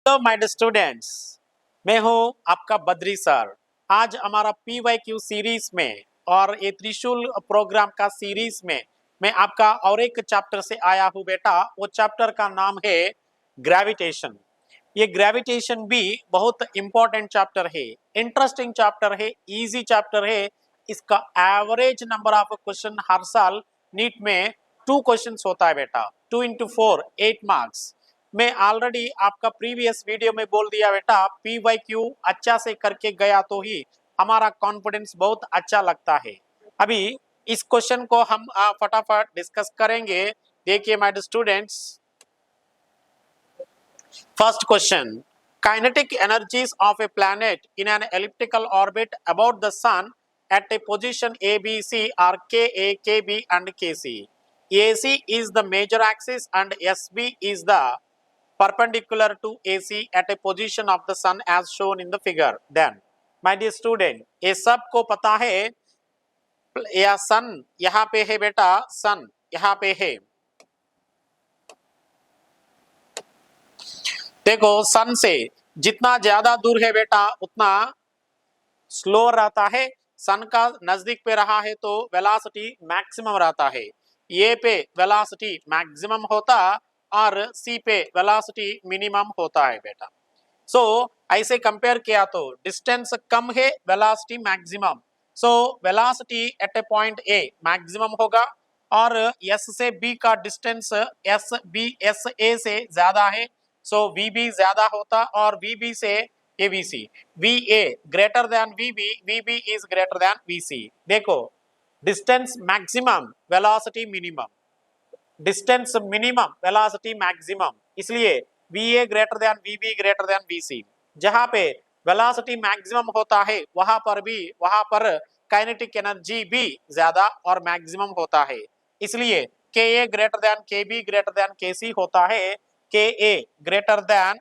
Hello my dear students, मैं हूं आपका बद्री सर। आज हमारा PYQ सीरीज में और ये त्रिशूल प्रोग्राम का सीरीज में मैं आपका और एक चैप्टर से आया हूं बेटा। वो चैप्टर का नाम है ग्रेविटेशन। ये ग्रेविटेशन भी बहुत इंपॉर्टेंट चैप्टर है, इंटरेस्टिंग चैप्टर है, इजी चैप्टर है। इसका एवरेज नंबर ऑफ क्वेश्चन हर साल नीट में 2 क्वेश्चंस होता है बेटा। 2 into 4 8 मार्क्स। मैं ऑलरेडी आपका प्रीवियस वीडियो में बोल दिया बेटा, PYQ अच्छा से करके गया तो ही हमारा कॉन्फिडेंस बहुत अच्छा लगता है। अभी इस क्वेश्चन को हम फटाफट डिस्कस करेंगे। देखिए my students, first question, kinetic energies of a planet in an elliptical orbit about the sun at a position ABC are Ka, Kb and Kc. AC is the major axis and SB is the perpendicular to AC at a position of the sun as shown in the figure. Then my dear student, ये सब को पता है। या सन यहाँ पे है बेटा, सन यहाँ पे है। देखो सन से जितना ज्यादा दूर है बेटा उतना स्लो रहता है। सन का नजदीक पे रहा है तो वेलोसिटी मैक्सिमम रहता है। ए पे वेलोसिटी मैक्सिमम होता और सी पे वेलोसिटी मिनिमम होता है बेटा। सो ऐसे कंपेयर किया तो डिस्टेंस कम है, velocity maximum. So velocity at A point A maximum होगा और एस से बी का डिस्टेंस एस ए से ज्यादा है। सो वी बी ज्यादा होता और वी बी से ABC, VA greater than VB, VB is greater than VC। देखो distance maximum, velocity minimum, distance minimum, velocity maximum, इसलिए VA greater than VB greater than VC। जहां पे वेलोसिटी मैक्सिमम होता है वहां पर काइनेटिक एनर्जी भी ज्यादा और मैक्सिमम होता है। इसलिए KA greater than KB greater than KC होता है। KA greater than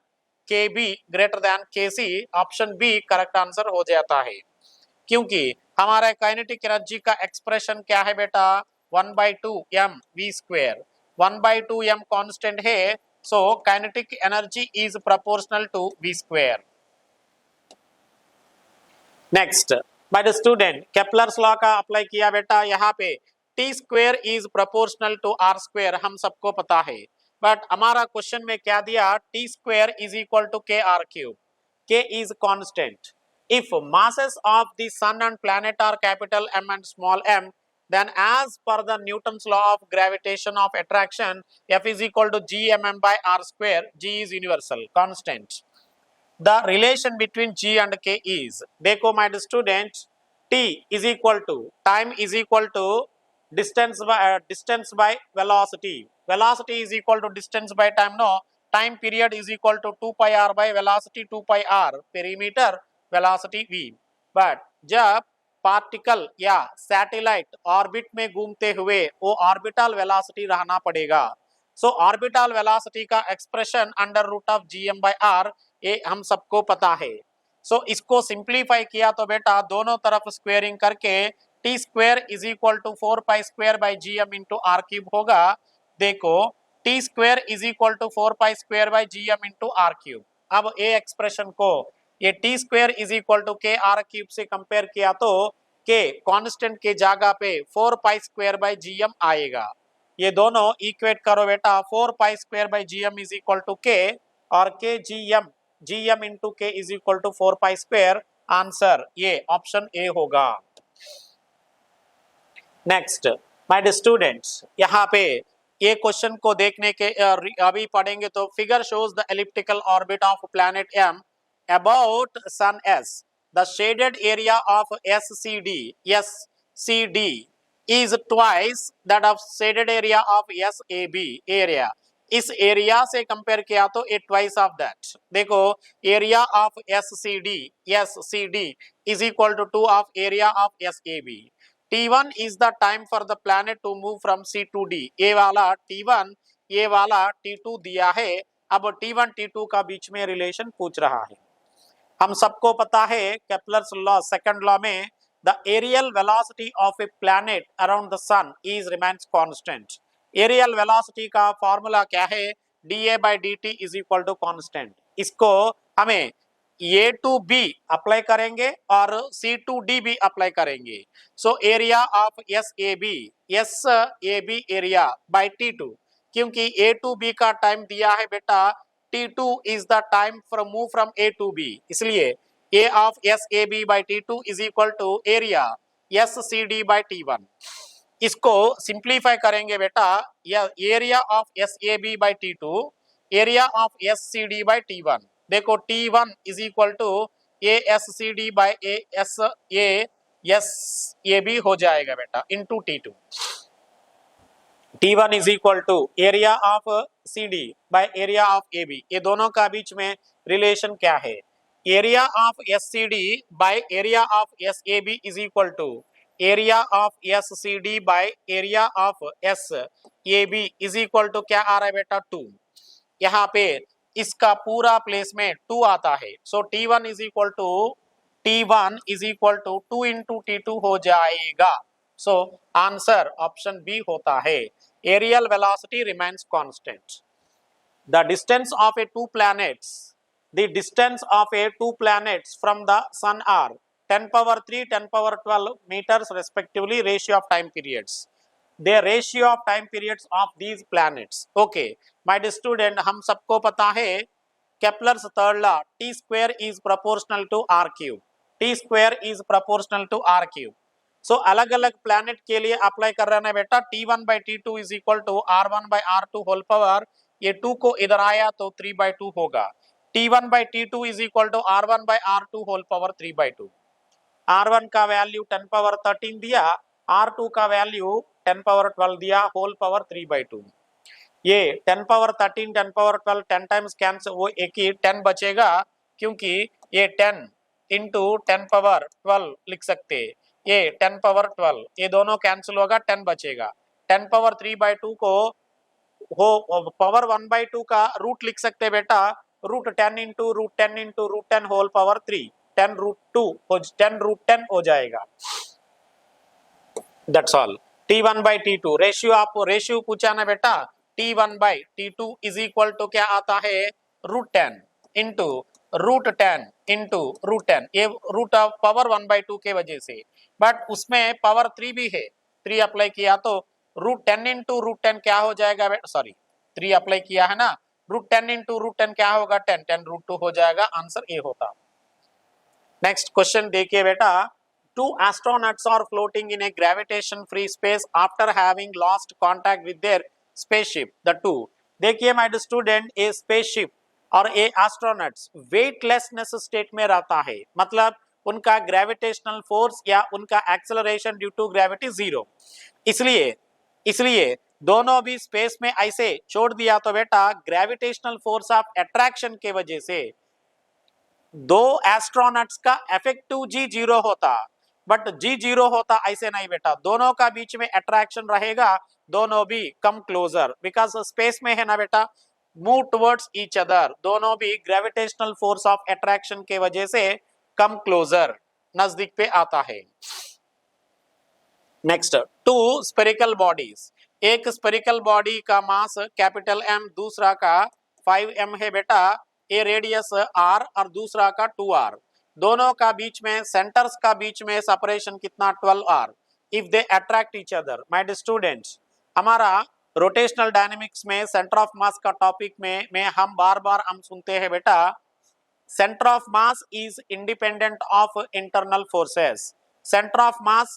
KB greater than KC, option B correct answer हो जाता है। क्योंकि हमारा काइनेटिक एनर्जी का एक्सप्रेशन क्या है बेटा, 1/2mv²। 1/2m कांस्टेंट है, so kinetic energy is proportional to v²। Next by the student, Kepler's law का अप्लाई किया बेटा। यहाँ पे T² is proportional to R², हम सबको पता है। बट हमारा क्वेश्चन में क्या दिया, T² is equal to KR³। K is constant. If masses of the sun and planet are capital M and small m, then as per the Newton's law of gravitation of attraction, F is equal to gmm by R². G is universal constant. The relation between G and K is, देखो my student, T is equal to time is equal to distance by velocity. Velocity is equal to distance by time. No, time period is equal to 2 pi r by velocity 2 pi r, perimeter velocity v। But जब particle या satellite orbit में घूमते हुए वो orbital velocity रहना पड़ेगा। So orbital velocity का expression under root of gm by r, ये हम सबको पता है। सो इसको सिंप्लीफाई किया तो बेटा दोनों तरफ स्क्वेयरिंग करके T² is equal to 4π² by gm into r³ होगा। देखो T² is equal to 4π² by gm into r³। अब ये एक्सप्रेशन को ये T² is equal to KR³ से कंपेयर किया तो K कांस्टेंट के जगह पे 4π² by gm आएगा। ये दोनों इक्वेट करो बेटा, 4π² by gm is equal to K और K gm into K is equal to 4π²। Answer ये ऑप्शन ए होगा। नेक्स्ट माय डियर स्टूडेंट्स, यहाँ पे ये क्वेश्चन को देखने के अभी पढ़ेंगे तो figure shows the elliptical orbit of planet M about sun S. The shaded area of SCD is twice that of shaded area of SAB area. इस एरिया से कंपेयर किया तो it twice of that। देखो area of SCD is equal to 2 of area of SAB। T1 is the time for the planet to move from C to D। ये वाला T1, ये वाला T2 दिया है। अब T1 T2 का बीच में रिलेशन पूछ रहा है। हम सबको पता है केपलर्स लॉ, सेकंड लॉ में the areal velocity of a planet around the sun is remains constant. Areal velocity का फॉर्मूला क्या है, dA by dt is equal to constant. इसको हमें ए टू बी अप्लाई करेंगे और सी टू डी भी apply करेंगे। So area of S A B area by T two, क्योंकि ए टू बी का टाइम दिया है बेटा T2 is the time from move from A to B, इसलिए A of SAB by T2 is equal to area SCD by T1। इसको simplify करेंगे बेटा, या area of SAB by T2 area of SCD by T1, देखो T1 is equal to ASCD by ASAB हो जाएगा बेटा into T2। T1 is equal to area of CD by area of AB, ये दोनों का बीच में रिलेशन क्या है? Area of SCD by area of SAB is equal to area of SCD by area of SAB is equal to क्या आ रहा है बेटा 2। यहाँ पे इसका पूरा प्लेस में 2 आता है, सो T1 is equal to 2 into T2 हो जाएगा। सो आंसर ऑप्शन बी होता है, aerial velocity remains constant। The distance of two planets from the sun are 10 power 3, 10 power 12 meters respectively, ratio of time periods, the ratio of time periods of these planets। Okay my dear student, हम सबको पता है Kepler's third law, T square is proportional to R cube, T square is proportional to R cube। सो अलग अलग planet के लिए apply कर रहे हैं बेटा, T1 by T2 is equal to R1 by R2 whole power, ये 2 को इधर आया तो 3 by 2 होगा। T1 by T2 is equal to R1 by R2 whole power 3 by 2। R1 का वैल्यू 10 पावर 13 दिया, R2 का वैल्यू 10 पावर 12 दिया होल पावर 3 by 2। ये 10 पावर 13 10 पावर 12 10 टाइम्स कैंसिल, वो एक ही 10 बचेगा, क्योंकि ये 10 इंटू 10 पावर 12 लिख सकते, ये 10 पावर 12, ये दोनों कैंसिल होगा, 10 बचेगा। 10 पावर 3 by 2 को हो पावर 1 by 2 का रूट लिख सकते बेटा, root 10 into root 10 into root 10 whole power 3, 10 root 2 10 root 10 हो जाएगा। That's all. T1 by T2 ratio, आपको रेशियो पूछा ना बेटा, T1 by T2 is equal to क्या आता है root 10 into root 10 into root 10, ये रूट ऑफ पावर 1 by 2 के वजह से, बट उसमें पावर 3 भी है, 3 अप्लाई किया तो रूट 10 इंटू रूट 10 क्या हो जाएगा बेटा, सॉरी 3 अप्लाई किया है ना, रूट 10 इंटू रूट 10 क्या होगा 10, 10 रूट 2 हो जाएगा, आंसर ए होता। नेक्स्ट क्वेश्चन देखिए बेटा, 2 astronauts are floating in a gravitation free space after having lost contact with their spaceship। The two, देखिए my dear student, a spaceship और ए एस्ट्रोनॉट्स वेटलेसनेस स्टेट में रहता है, मतलब उनका ग्रेविटेशनल फोर्स या उनका एक्सेलरेशन ड्यू टू ग्रेविटी 0, इसलिए दोनों भी स्पेस में ऐसे छोड़ दिया तो बेटा ग्रेविटेशनल फोर्स ऑफ अट्रैक्शन के वजह से दो एस्ट्रोनॉट्स का इफेक्टिव जी 0 होता, बट जी 0 होता ऐसे नहीं बेटा, दोनों का बीच में अट्रैक्शन रहेगा, दोनों भी कम क्लोजर, बिकॉज स्पेस में है ना बेटा, मूव टुवर्ड्स ईच अदर, दोनों भी ग्रेविटेशनल फोर्स ऑफ अट्रैक्शन के वजह से कम क्लोजर नजदीक पे आता है। नेक्स्ट, 2 स्फेरिकल बॉडीज, एक स्फेरिकल बॉडी का मास कैपिटल M, दूसरा का 5m है बेटा, ए रेडियस r और दूसरा का 2r, दोनों का बीच में सेंटर्स का बीच में सेपरेशन कितना 12r if they attract each other. My dear students, हमारा रोटेशनल डायनेमिक्स में सेंटर ऑफ मास का टॉपिक में हम बार हम सुनते हैं बेटा, centre of mass is independent of internal forces, centre of mass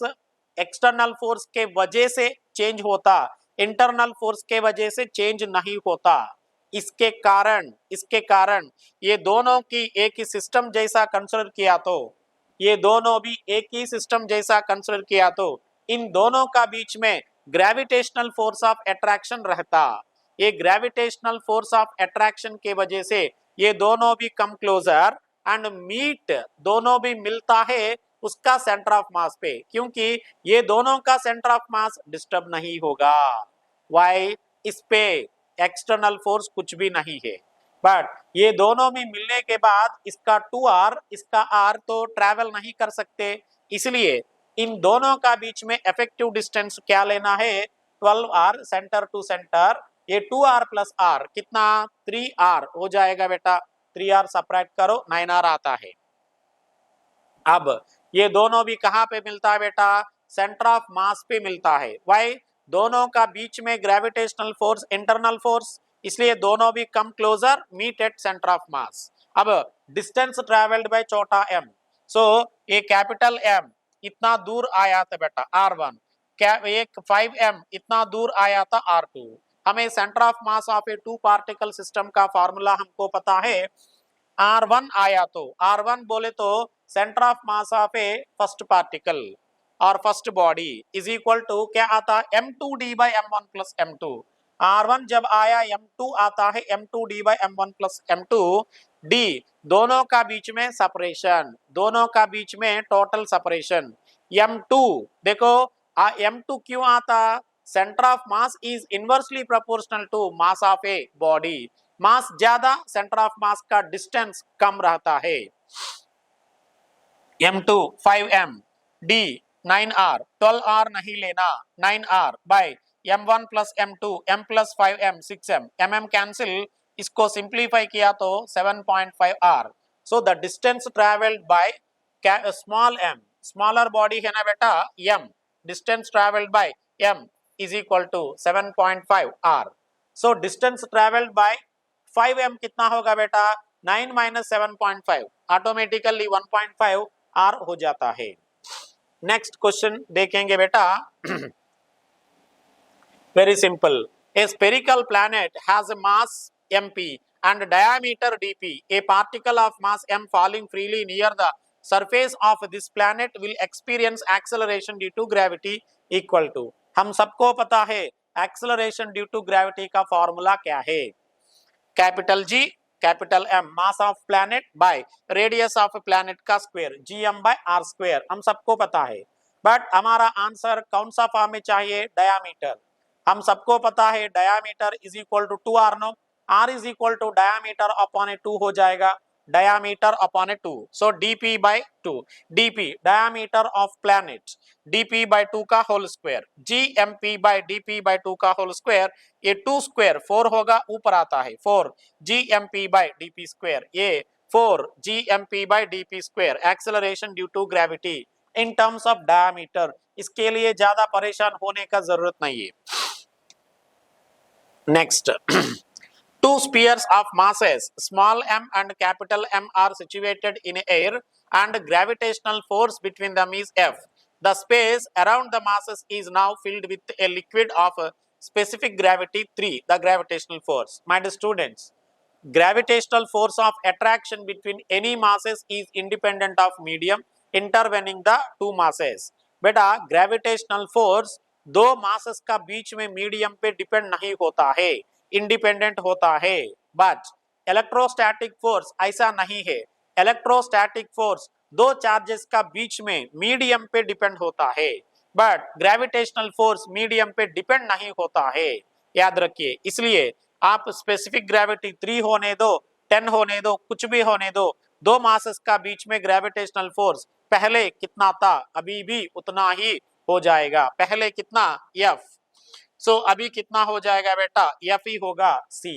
external force के वजह से चेंज होता, इंटरनल फोर्स के वजह से चेंज नहीं होता। इसके कारण ये दोनों की एक ही सिस्टम जैसा कंसिडर किया तो, ये दोनों भी एक ही सिस्टम जैसा कंसिडर किया तो इन दोनों का बीच में ग्रेविटेशनल फोर्स ऑफ अट्रैक्शन रहता, ये ग्रेविटेशनल फोर्स ऑफ अट्रैक्शन के वजह से ये दोनों भी कम क्लोजर एंड मीट, दोनों भी मिलता है उसका सेंटर ऑफ मास पे, क्योंकि ये दोनों का सेंटर ऑफ मास डिस्टर्ब नहीं होगा। वाई, इस पे एक्सटर्नल फोर्स कुछ भी नहीं है, बट ये दोनों भी मिलने के बाद इसका 2r इसका r तो ट्रैवल नहीं कर सकते, इसलिए इन दोनों का बीच में इफेक्टिव डिस्टेंस क्या लेना है 12r सेंटर टू सेंटर, ये 2r प्लस r कितना 3r हो जाएगा बेटा, 3r सब्ट्रैक्ट करो 9r आता है। अब ये दोनों भी कहां पे मिलता है बेटा? सेंटर ऑफ मास पे मिलता है। वाई? दोनों का बीच में ग्रेविटेशनल फोर्स इंटरनल फोर्स, इसलिए दोनों भी come closer meet at centre of mass. अब डिस्टेंस ट्रेवल्ड बाय छोटा m, सो ये कैपिटल M इतना दूर आया था बेटा r1, क्या एक 5m इतना दूर आया था r2। हमें centre of mass of a two particle system का फॉर्मूला हमको पता है, R1 आया तो R1 बोले तो centre of mass of a first particle और first body is equal to क्या आता? m2d by m1 plus m2। R1 जब आया m2 आता है m2d by m1 plus m2। d दोनों का बीच में सेपरेशन, दोनों का बीच में टोटल सेपरेशन m2। देखो m2 क्यों आता? Centre of mass is inversely proportional to mass of a body. Mass ज्यादा, सेंटर ऑफ मास का डिस्टेंस कम रहता है। m2 5m, d 9r, 12r नहीं लेना, 9r by m1 plus m2, m plus 5m 6m, mm cancel, इसको simplify किया तो 7.5r। So the distance travelled by small m, smaller body है ना बेटा m, distance travelled by m is equal to 7.5r। So distance travelled by 5m कितना होगा बेटा? 9 minus 7.5, automatically 1.5 r हो जाता है। नेक्स्ट क्वेश्चन देखेंगे बेटा। Very simple, A spherical planet has a mass mp and diameter dp. A particle of mass m falling freely near the surface of this planet will experience acceleration due to gravity equal to, हम सबको पता है acceleration due to gravity का formula क्या है? Capital G capital M, mass of planet by radius of planet का square, gm by r square, हम सबको पता है। बट हमारा आंसर कौन सा फॉर्म में चाहिए? डायामीटर। हम सबको पता है diameter is equal to 2r no, r is equal to diameter upon a 2 हो जाएगा, diameter upon a 2। So dp by 2, dp diameter of planet, dp by 2 का whole square, gmp by dp by 2 का whole square. ये 2 square 4 होगा, ऊपर आता है 4 gmp by dp square, ये 4 gmp by dp square acceleration due to gravity in terms of diameter. इसके लिए ज्यादा परेशान होने का जरूरत नहीं है। Next, two spheres of masses small m and capital M are situated in air and gravitational force between them is F. The space around the masses is now filled with a liquid of specific gravity 3, the gravitational force. My dear students, gravitational force of attraction between any masses is independent of medium intervening the two masses. बेटा gravitational force दो masses का बीच में medium पे depend नहीं होता है, independent होता है। बट इलेक्ट्रोस्टैटिक फोर्स ऐसा नहीं है। इलेक्ट्रोस्टैटिक फोर्स दो चार्जेस का बीच में मीडियम पे डिपेंड होता है, बट ग्रेविटेशनल फोर्स मीडियम पे डिपेंड नहीं होता है, याद रखिए। इसलिए आप स्पेसिफिक ग्रेविटी 3 होने दो, 10 होने दो, कुछ भी होने दो, दो मासेस का बीच में ग्रेविटेशनल फोर्स पहले कितना था अभी भी उतना ही हो जाएगा। पहले कितना? F। सो अभी कितना हो जाएगा बेटा? F ही होगा C।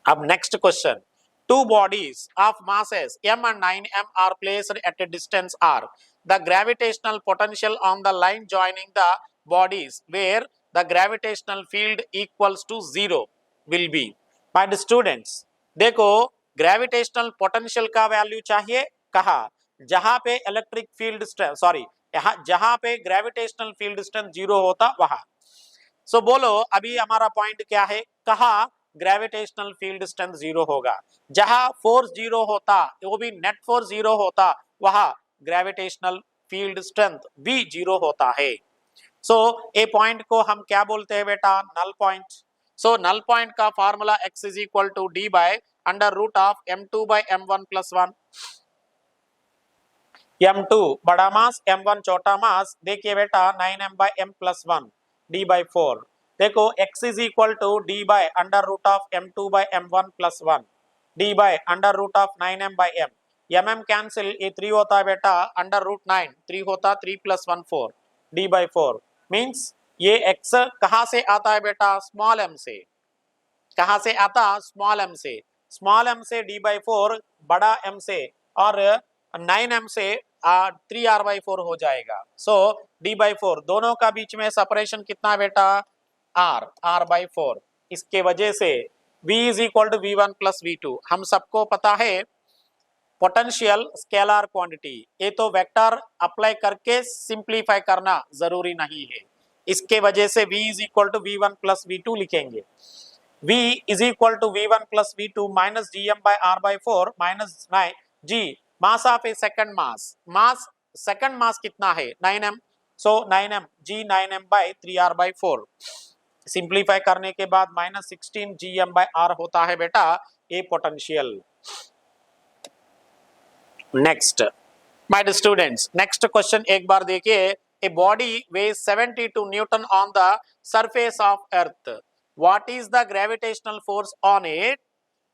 अब next question, two bodies of masses m and 9m are placed at a distance r. The gravitational potential on the line joining the bodies where the gravitational field equals to 0 will be. My dear students, देखो gravitational potential का value चाहिए कहा जहां पे electric field strength, sorry जहां पे gravitational field strength 0 होता वहां। सो बोलो अभी हमारा पॉइंट क्या है? कहा ग्रेविटेशनल फील्ड स्ट्रेंथ 0 होगा, जहां फोर्स 0 होता वो भी नेट फोर्स 0 होता वहां ग्रेविटेशनल फील्ड स्ट्रेंथ भी 0 होता है। सो ए पॉइंट को हम क्या बोलते हैं बेटा? Null point. So null point का formula x is equal to d by under root of m2 by m1 plus 1। m2 बड़ा मास, m1 छोटा मास। देखिए बेटा 9m by m plus 1 d by 4। देखो x is equal to d by under root of m2 by m1 plus 1 d by under root of 9m by m। mm cancel, ये 3 होता है बेटा, under root 9 3 होता, 3 plus 1 4 d by 4। Means ये x कहां से आता है बेटा? स्मॉल m से। कहां से आता? स्मॉल m से। स्मॉल m से d/4, बड़ा m से और 9m से 3r/4 हो जाएगा। सो d/4 दोनों का बीच में सेपरेशन कितना बेटा, r/4। इसके वजह से v is equal to v1 plus v2। हम सबको पता है पोटेंशियल स्केलर क्वांटिटी, ये तो वेक्टर अप्लाई करके सिंप्लीफाई करना जरूरी नहीं है। इसके वजह से v is equal to v1 plus v2 लिखेंगे। v is equal to v1 plus v2 minus gm/r/4 minus 9 g mass of a second mass second mass कितना है 9m, सो 9m g 9m/3r/4। सिंप्लीफाई करने के बाद माइनस 16 gm/r होता है बेटा ये potential. Next my students, next question एक बार देखिए। A body weighs 72 newton on the surface of earth, what is the gravitational force on it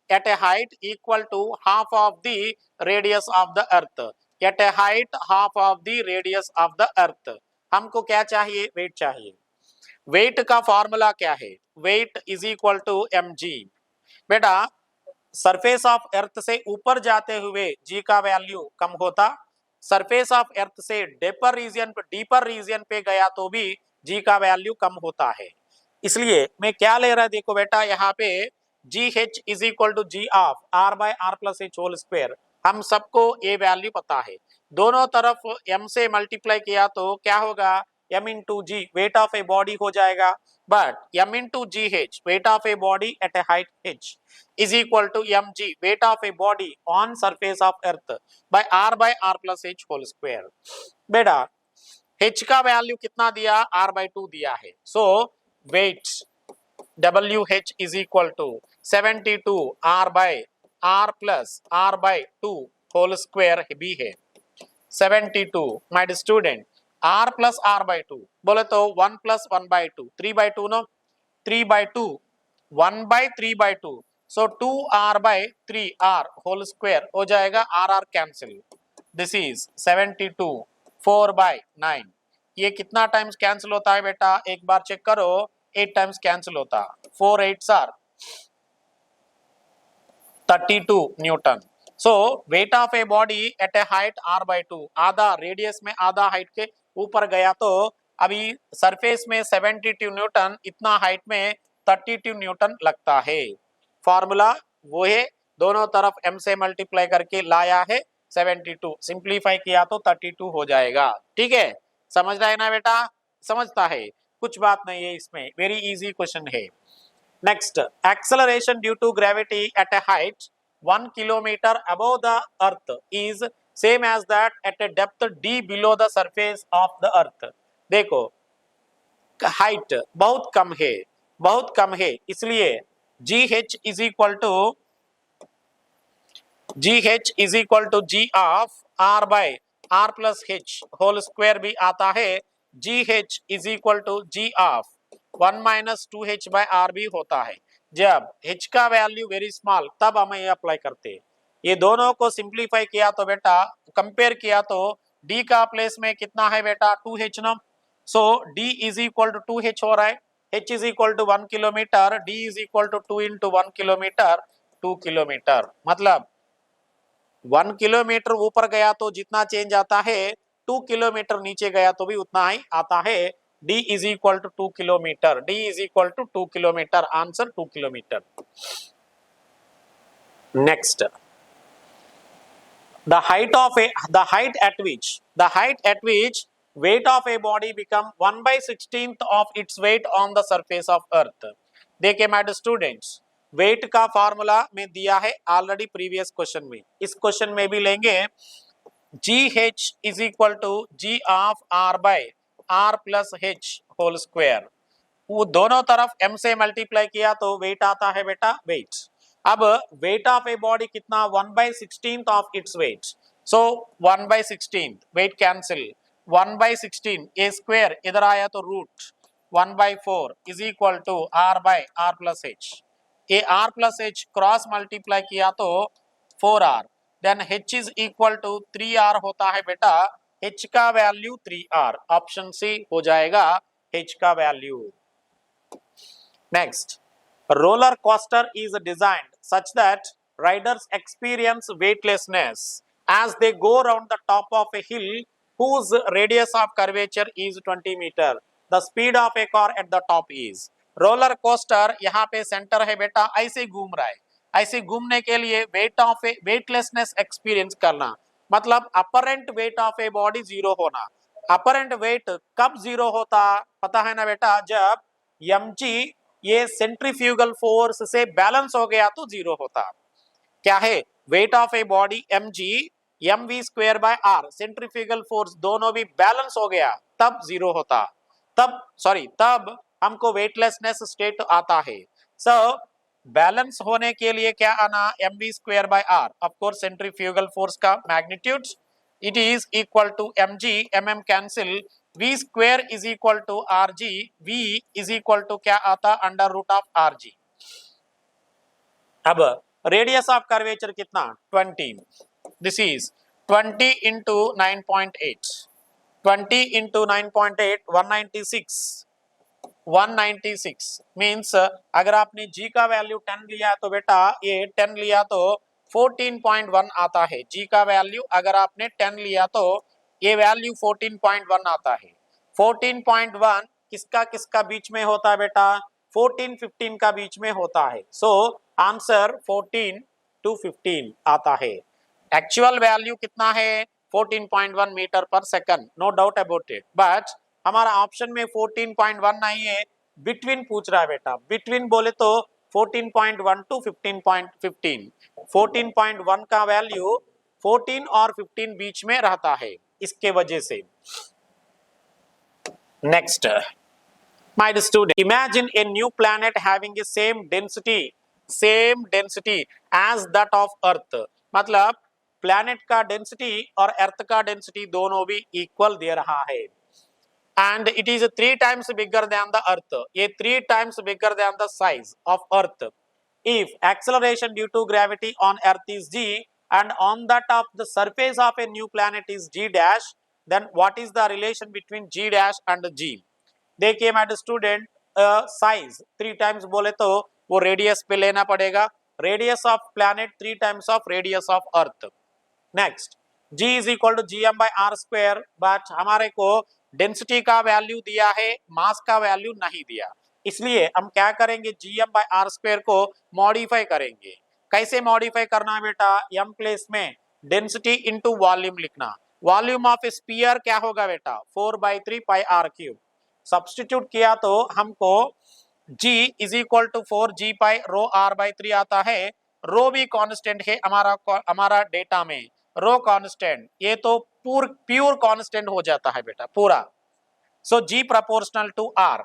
at a height equal to half of the radius of the earth, at a height half of the radius of the earth. हमको क्या चाहिए, wait चाहिए। Wait का formula क्या है, weight is equal to mg। बेटा surface of earth से ऊपर जाते हुए g का वैल्यू कम होता, सरफेस ऑफ अर्थ से डीपर रीजन पे गया तो भी g का वैल्यू कम होता है। इसलिए मैं क्या ले रहा है देखो बेटा, यहाँ पे GH is equal to G of R/R plus H whole square. हम सबको ये वैल्यू पता है, दोनों तरफ m से मल्टीप्लाई किया तो क्या होगा, m into g weight of a body हो जाएगा, but m into GH weight of a body at a height h is equal to mg weight of a body on surface of earth by r plus h whole square। बेटा h का value कितना दिया, r/2 दिया है, सो wait wh is equal to 72 r/r plus r/2 whole square भी है 72। my student r plus r/2 बोले तो 1 plus 1/2 3/2 नो 3/2 1/3/2, सो 2r/3r होल स्क्वायर हो जाएगा, r कैंसिल। This is 72 4/9। ये कितना टाइम्स कैंसिल होता है बेटा, एक बार चेक करो, 8 टाइम्स कैंसिल होता, 4 8s are 32 Newton. So wait of a body at a height r/2, आधा रेडियस में आधा हाइट के ऊपर गया तो अभी सरफेस में 72 न्यूटन, इतना हाइट में 32 न्यूटन लगता है। फॉर्मूला वो है, दोनों तरफ m से मल्टीप्लाई करके लाया है 72, सिंप्लीफाई किया तो 32 हो जाएगा। ठीक है, समझ रहा है ना बेटा, समझता है, कुछ बात नहीं है इसमें, वेरी इजी क्वेश्चन है। Next, acceleration due to gravity at a height 1 kilometre above the earth is same as that at a depth d below the surface of the earth. देखो हाइट बहुत कम है, इसलिए GH is equal to G of R/R plus H whole square भी आता है, GH is equal to G of 1 minus 2H/R भी होता है। जब H का वैल्यू वेरी स्मॉल तब हम ये अप्लाई करते हैं। ये दोनों को सिंप्लीफाई किया तो बेटा, कंपेयर किया तो D का प्लेस में कितना है बेटा 2H ना, सो D is equal to 2H हो रहा है, h is equal to 1 kilometre, d is equal to 2 into 1 kilometre 2 kilometre, मतलब 1 किलोमीटर ऊपर गया तो जितना चेंज आता है 2 किलोमीटर नीचे गया तो भी उतना ही आता है। d is equal to 2 kilometre, d is equal to 2 kilometre, answer 2 kilometre. Next, the height at which weight of a body become 1/16th of its weight on the surface of earth। देखिए my students, wait का formula में दिया है already previous question में, इस question में भी लेंगे। GH is equal to G of R/R plus H whole square, वो दोनों तरफ m से मल्टीप्लाई किया तो वेट आता है बेटा वेट। अब वेट ऑफ ए बॉडी कितना 1/16th of its weight, so 1/16 weight cancel, 1/16 a square इधर आया तो root 1/4 is equal to R/R plus H। ए R plus H cross multiply किया तो 4R, then H is equal to 3R होता है बेटा, H का वैल्यू 3R, ऑप्शन सी हो जाएगा H का value. Next, roller coaster is designed such that riders experience weightlessness as they go around the top of a hill whose radius of curvature is 20 meter. The speed of a car at the top is. Roller coaster यहाँ पे centre है बेटा, ऐसे घूम रहा है, ऐसे घूमने के लिए वेटलेसनेस एक्सपीरियंस करना, मतलब apparent wait of a body zero होना। अपरेंट वेट कब जीरो होता पता है ना बेटा, जब mg ये सेंट्रीफ्यूगल फोर्स से बैलेंस हो गया तो जीरो होता। क्या है, wait of a body mg mv square by r, centrifugal force दोनों भी बैलेंस हो गया तब जीरो होता, तब हमको वेटलेसनेस स्टेट आता है। सो बैलेंस होने के लिए क्या आना, mv square by r, of course centrifugal force का magnitude, it is equal to mg, mm cancel, v square is equal to rg, v is equal to क्या आता, अंडर रूट ऑफ rg। अब radius of curvature कितना, 20, this is 20 into 9.8, 20 into 9.8 196 means अगर आपने g का value 10 लिया तो बेटा ये 10 लिया तो 14.1 आता है। g का वैल्यू अगर आपने 10 लिया तो ये वैल्यू 14.1 आता है। 14.1 किसका किसका बीच में होता है बेटा, 14-15 का बीच में होता है। सो आंसर 14 to 15 आता है। एक्चुअल वैल्यू कितना है, 14.1 metre per second, no doubt about it, but हमारा ऑप्शन में 14.1 नहीं है, बिटवीन पूछ रहा है बेटा। बिटवीन बोले तो 14.1 to 15.15, 14.1 का वैल्यू 14 और 15 बीच में रहता है, इसके वजह से। Next, my student, imagine a new planet having a same density as that of earth, मतलब planet का density और earth का density दोनों भी equal दे रहा है, and it is 3 times bigger than the earth, ये 3 times bigger than the size of earth. If acceleration due to gravity on earth is g and on that of the surface of a new planet is g dash, then what is the relation between g dash and g? देखिए my student, size 3 times बोले तो वो radius पे लेना पड़ेगा, radius of planet 3 times of radius of earth. Next, g is equal to gm by r square, but हमारे को density का वैल्यू दिया है, मास का वैल्यू नहीं दिया, इसलिए हम क्या करेंगे, gm बाय r स्क्वायर को मॉडिफाई करेंगे। कैसे मॉडिफाई करना है बेटा, m प्लेस में डेंसिटी इंटू वॉल्यूम लिखना। वॉल्यूम ऑफ ए स्फीयर क्या होगा बेटा, 4/3 पाई r क्यूब। सब्स्टिट्यूट किया तो हमको g is equal to 4g pi rho r/3 आता है। रो भी कांस्टेंट है हमारा डेटा में, रो कांस्टेंट, ये तो प्योर कांस्टेंट हो जाता है बेटा पूरा। So g proportional to r,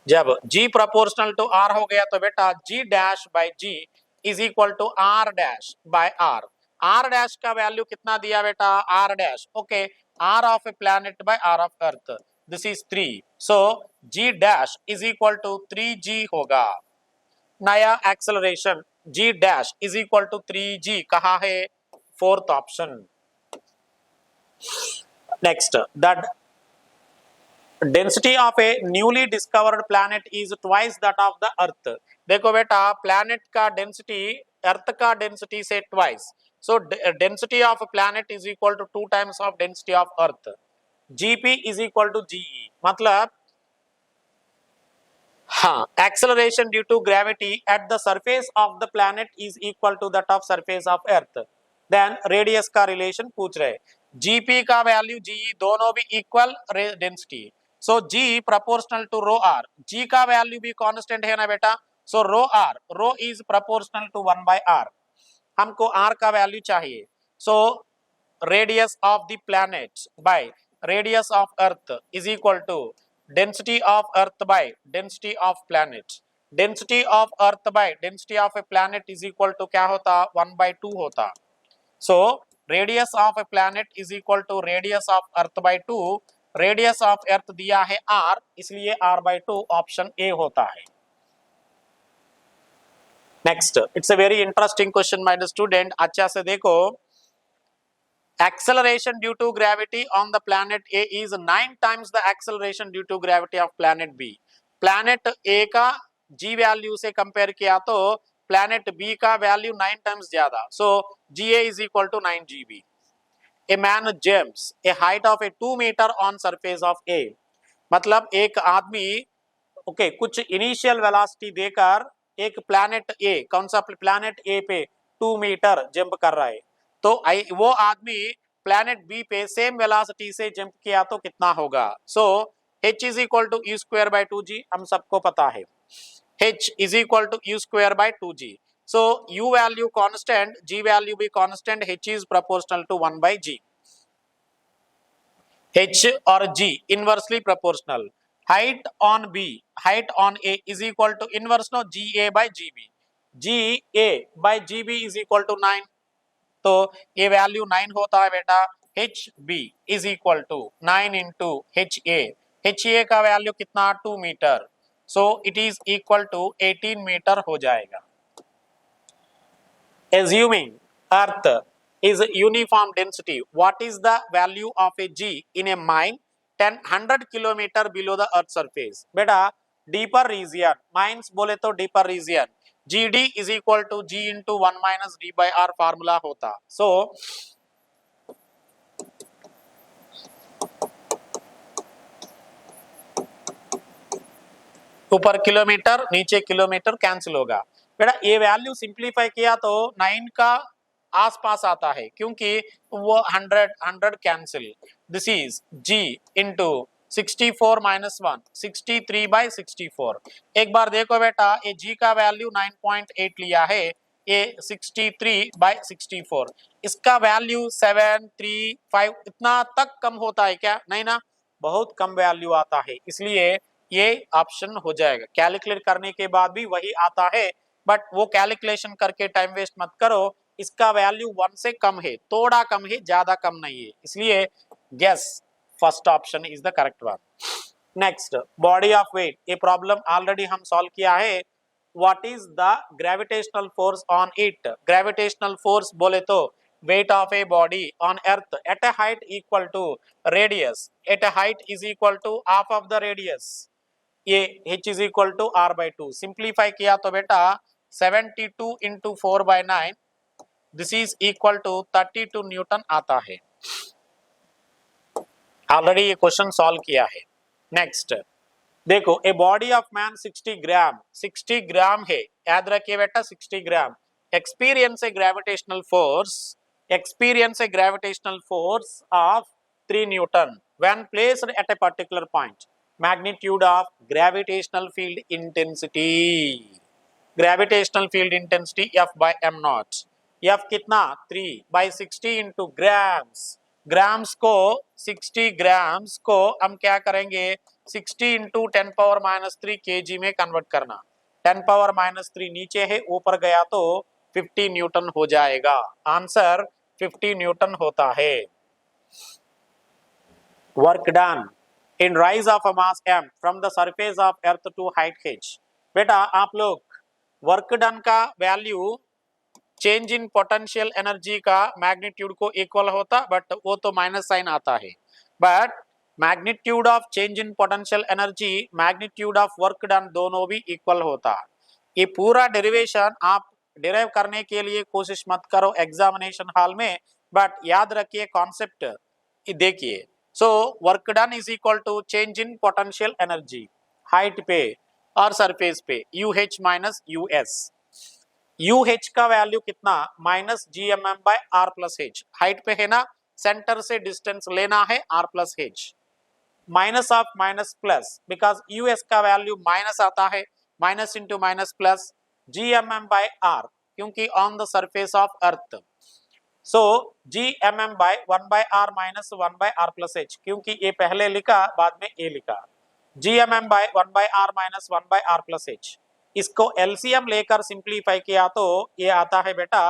जब g प्रोपोर्शनल टू r हो गया तो बेटा g dash by g is equal to r dash by r। r dash का वैल्यू कितना दिया बेटा, r dash, okay, r of a planet by r of earth, this is 3, so g dash is equal to 3g होगा। नया acceleration g dash is equal to 3g कहाँ है, fourth option. Next, the density of A newly discovered planet is twice that of the earth. देखो बेटा, planet का density अर्थ का density से twice, so density of a planet is equal to 2 times of density of earth, gp is equal to ge, मतलब हाँ, acceleration due to gravity at the surface of the planet is equal to that of surface of earth, then radius का relation पूछ रहे, gp का value ge दोनों भी equal density, so g proportional to rho r, g का value भी constant है ना बेटा, so rho is proportional to 1 by r, हमको r का वैल्यू चाहिए। So radius of the planet by radius of earth is equal to density of earth by density of planet, density of earth by density of a planet is equal to क्या होता, 1/2 होता। So radius of a planet is equal to radius of earth by 2, radius of earth दिया है r, इसलिए r/2 option A होता है। Next, it's a very interesting question my student, अच्छा से देखो। Acceleration due to gravity on the planet A is 9 times the acceleration due to gravity of planet B. Planet A का G value से compare किया तो planet B का value 9 times ज्यादा, so GA is equal to 9 GB. A man jumps a height of a 2 metre on surface of A, मतलब एक आदमी okay कुछ इनिशियल वेलोसिटी देकर एक प्लैनेट ए, कौन सा प्लैनेट ए पे 2 मीटर जंप कर रहा है, तो वो आदमी प्लैनेट बी पे सेम वेलोसिटी से जंप किया तो कितना होगा. So h is equal to u square by 2g, हम सबको पता है h is equal to u square by 2g. so u value constant, g value भी constant, h is proportional to 1 by g. h और g inversely proportional. height on b, height on a is equal to inverse no ga by gb. ga by gb is equal to 9, तो ये value 9 होता है बेटा. H B is equal to 9 into H A का value कितना 2 metre, so it is equal to 18 metre हो जाएगा. Assuming earth is uniform density, what is the value of a g in a mine 100 kilometer below the earth surface? बेटा deeper region, mines बोले तो deeper region, GD is equal to G into 1 minus D by R formula होता. सो ऊपर kilometre नीचे kilometre cancel होगा. बेटा ये value simplify किया तो 9 का आसपास आता है क्योंकि वो 100 cancel. This is G into 64 minus 1, 63 by 64. एक बार देखो बेटा ये G का वैल्यू 9.8 लिया है, ये 63 बाई 64, इसका वैल्यू 735 इतना तक कम होता है क्या? नहीं ना, बहुत कम वैल्यू आता है, इसलिए ये ऑप्शन हो जाएगा. कैलकुलेट करने के बाद भी वही आता है, बट वो कैलकुलेशन करके टाइम वेस्ट मत करो. इसका वैल्यू 1 से कम है, थोड़ा कम है, ज्यादा कम नहीं है, इसलिए guess first option is the correct one. Next body of weight, ये प्रॉब्लम ऑलरेडी हम सॉल्व किया है. What is the gravitational force on it? Gravitational force बोले तो weight of a body on earth at a height equal to radius, at a height is equal to half of the radius. ये h is equal to r by 2. Simplify किया तो बेटा 72 into 4 by 9, this is equal to 32 newton आता है. Already ये question solve किया है. Next देखो a body of man 60 gram, 60 gram है, याद रखिए बेटा 60 gram. Experience a gravitational force, experience a gravitational force of 3 Newton when placed at a particular point. Magnitude of gravitational field intensity, gravitational field intensity F by m naught. F कितना 3 by 60 into grams. Grams को 60 grams को हम क्या करेंगे 60 into 10 power minus 3 kg में convert करना. 10 power minus 3 नीचे है, ऊपर गया तो 50 न्यूटन हो जाएगा. आंसर 50 न्यूटन होता है. Work done in rise of a mass m from the surface of earth to height h. बेटा आप लोग वर्क डन का value change in potential energy का मैग्नीट्यूड को इक्वल होता, बट वो तो माइनस साइन आता है. But magnitude of change in potential energy, magnitude of work done दोनों भी इक्वल होता. ये पूरा डेरिवेशन आप डिराइव करने के लिए कोशिश मत करो एग्जामिनेशन हॉल में, बट याद रखिए कॉन्सेप्ट देखिए. So work done is equal to change in potential energy height पे और सरफेस पे UH माइनस US. UH का वैल्यू कितना minus GMM by R plus H. Height पे है ना, सेंटर से डिस्टेंस लेना है R plus H. Minus of minus plus, because US का वैल्यू माइनस आता है, minus into minus plus GMM by R क्योंकि on the surface of earth. So GMM by 1 by R minus 1 by R plus H, क्योंकि ये पहले लिखा बाद में ए लिखा. GMM by 1 by R minus 1 by R plus H. इसको LCM लेकर सिंप्लीफाई किया तो ये आता है बेटा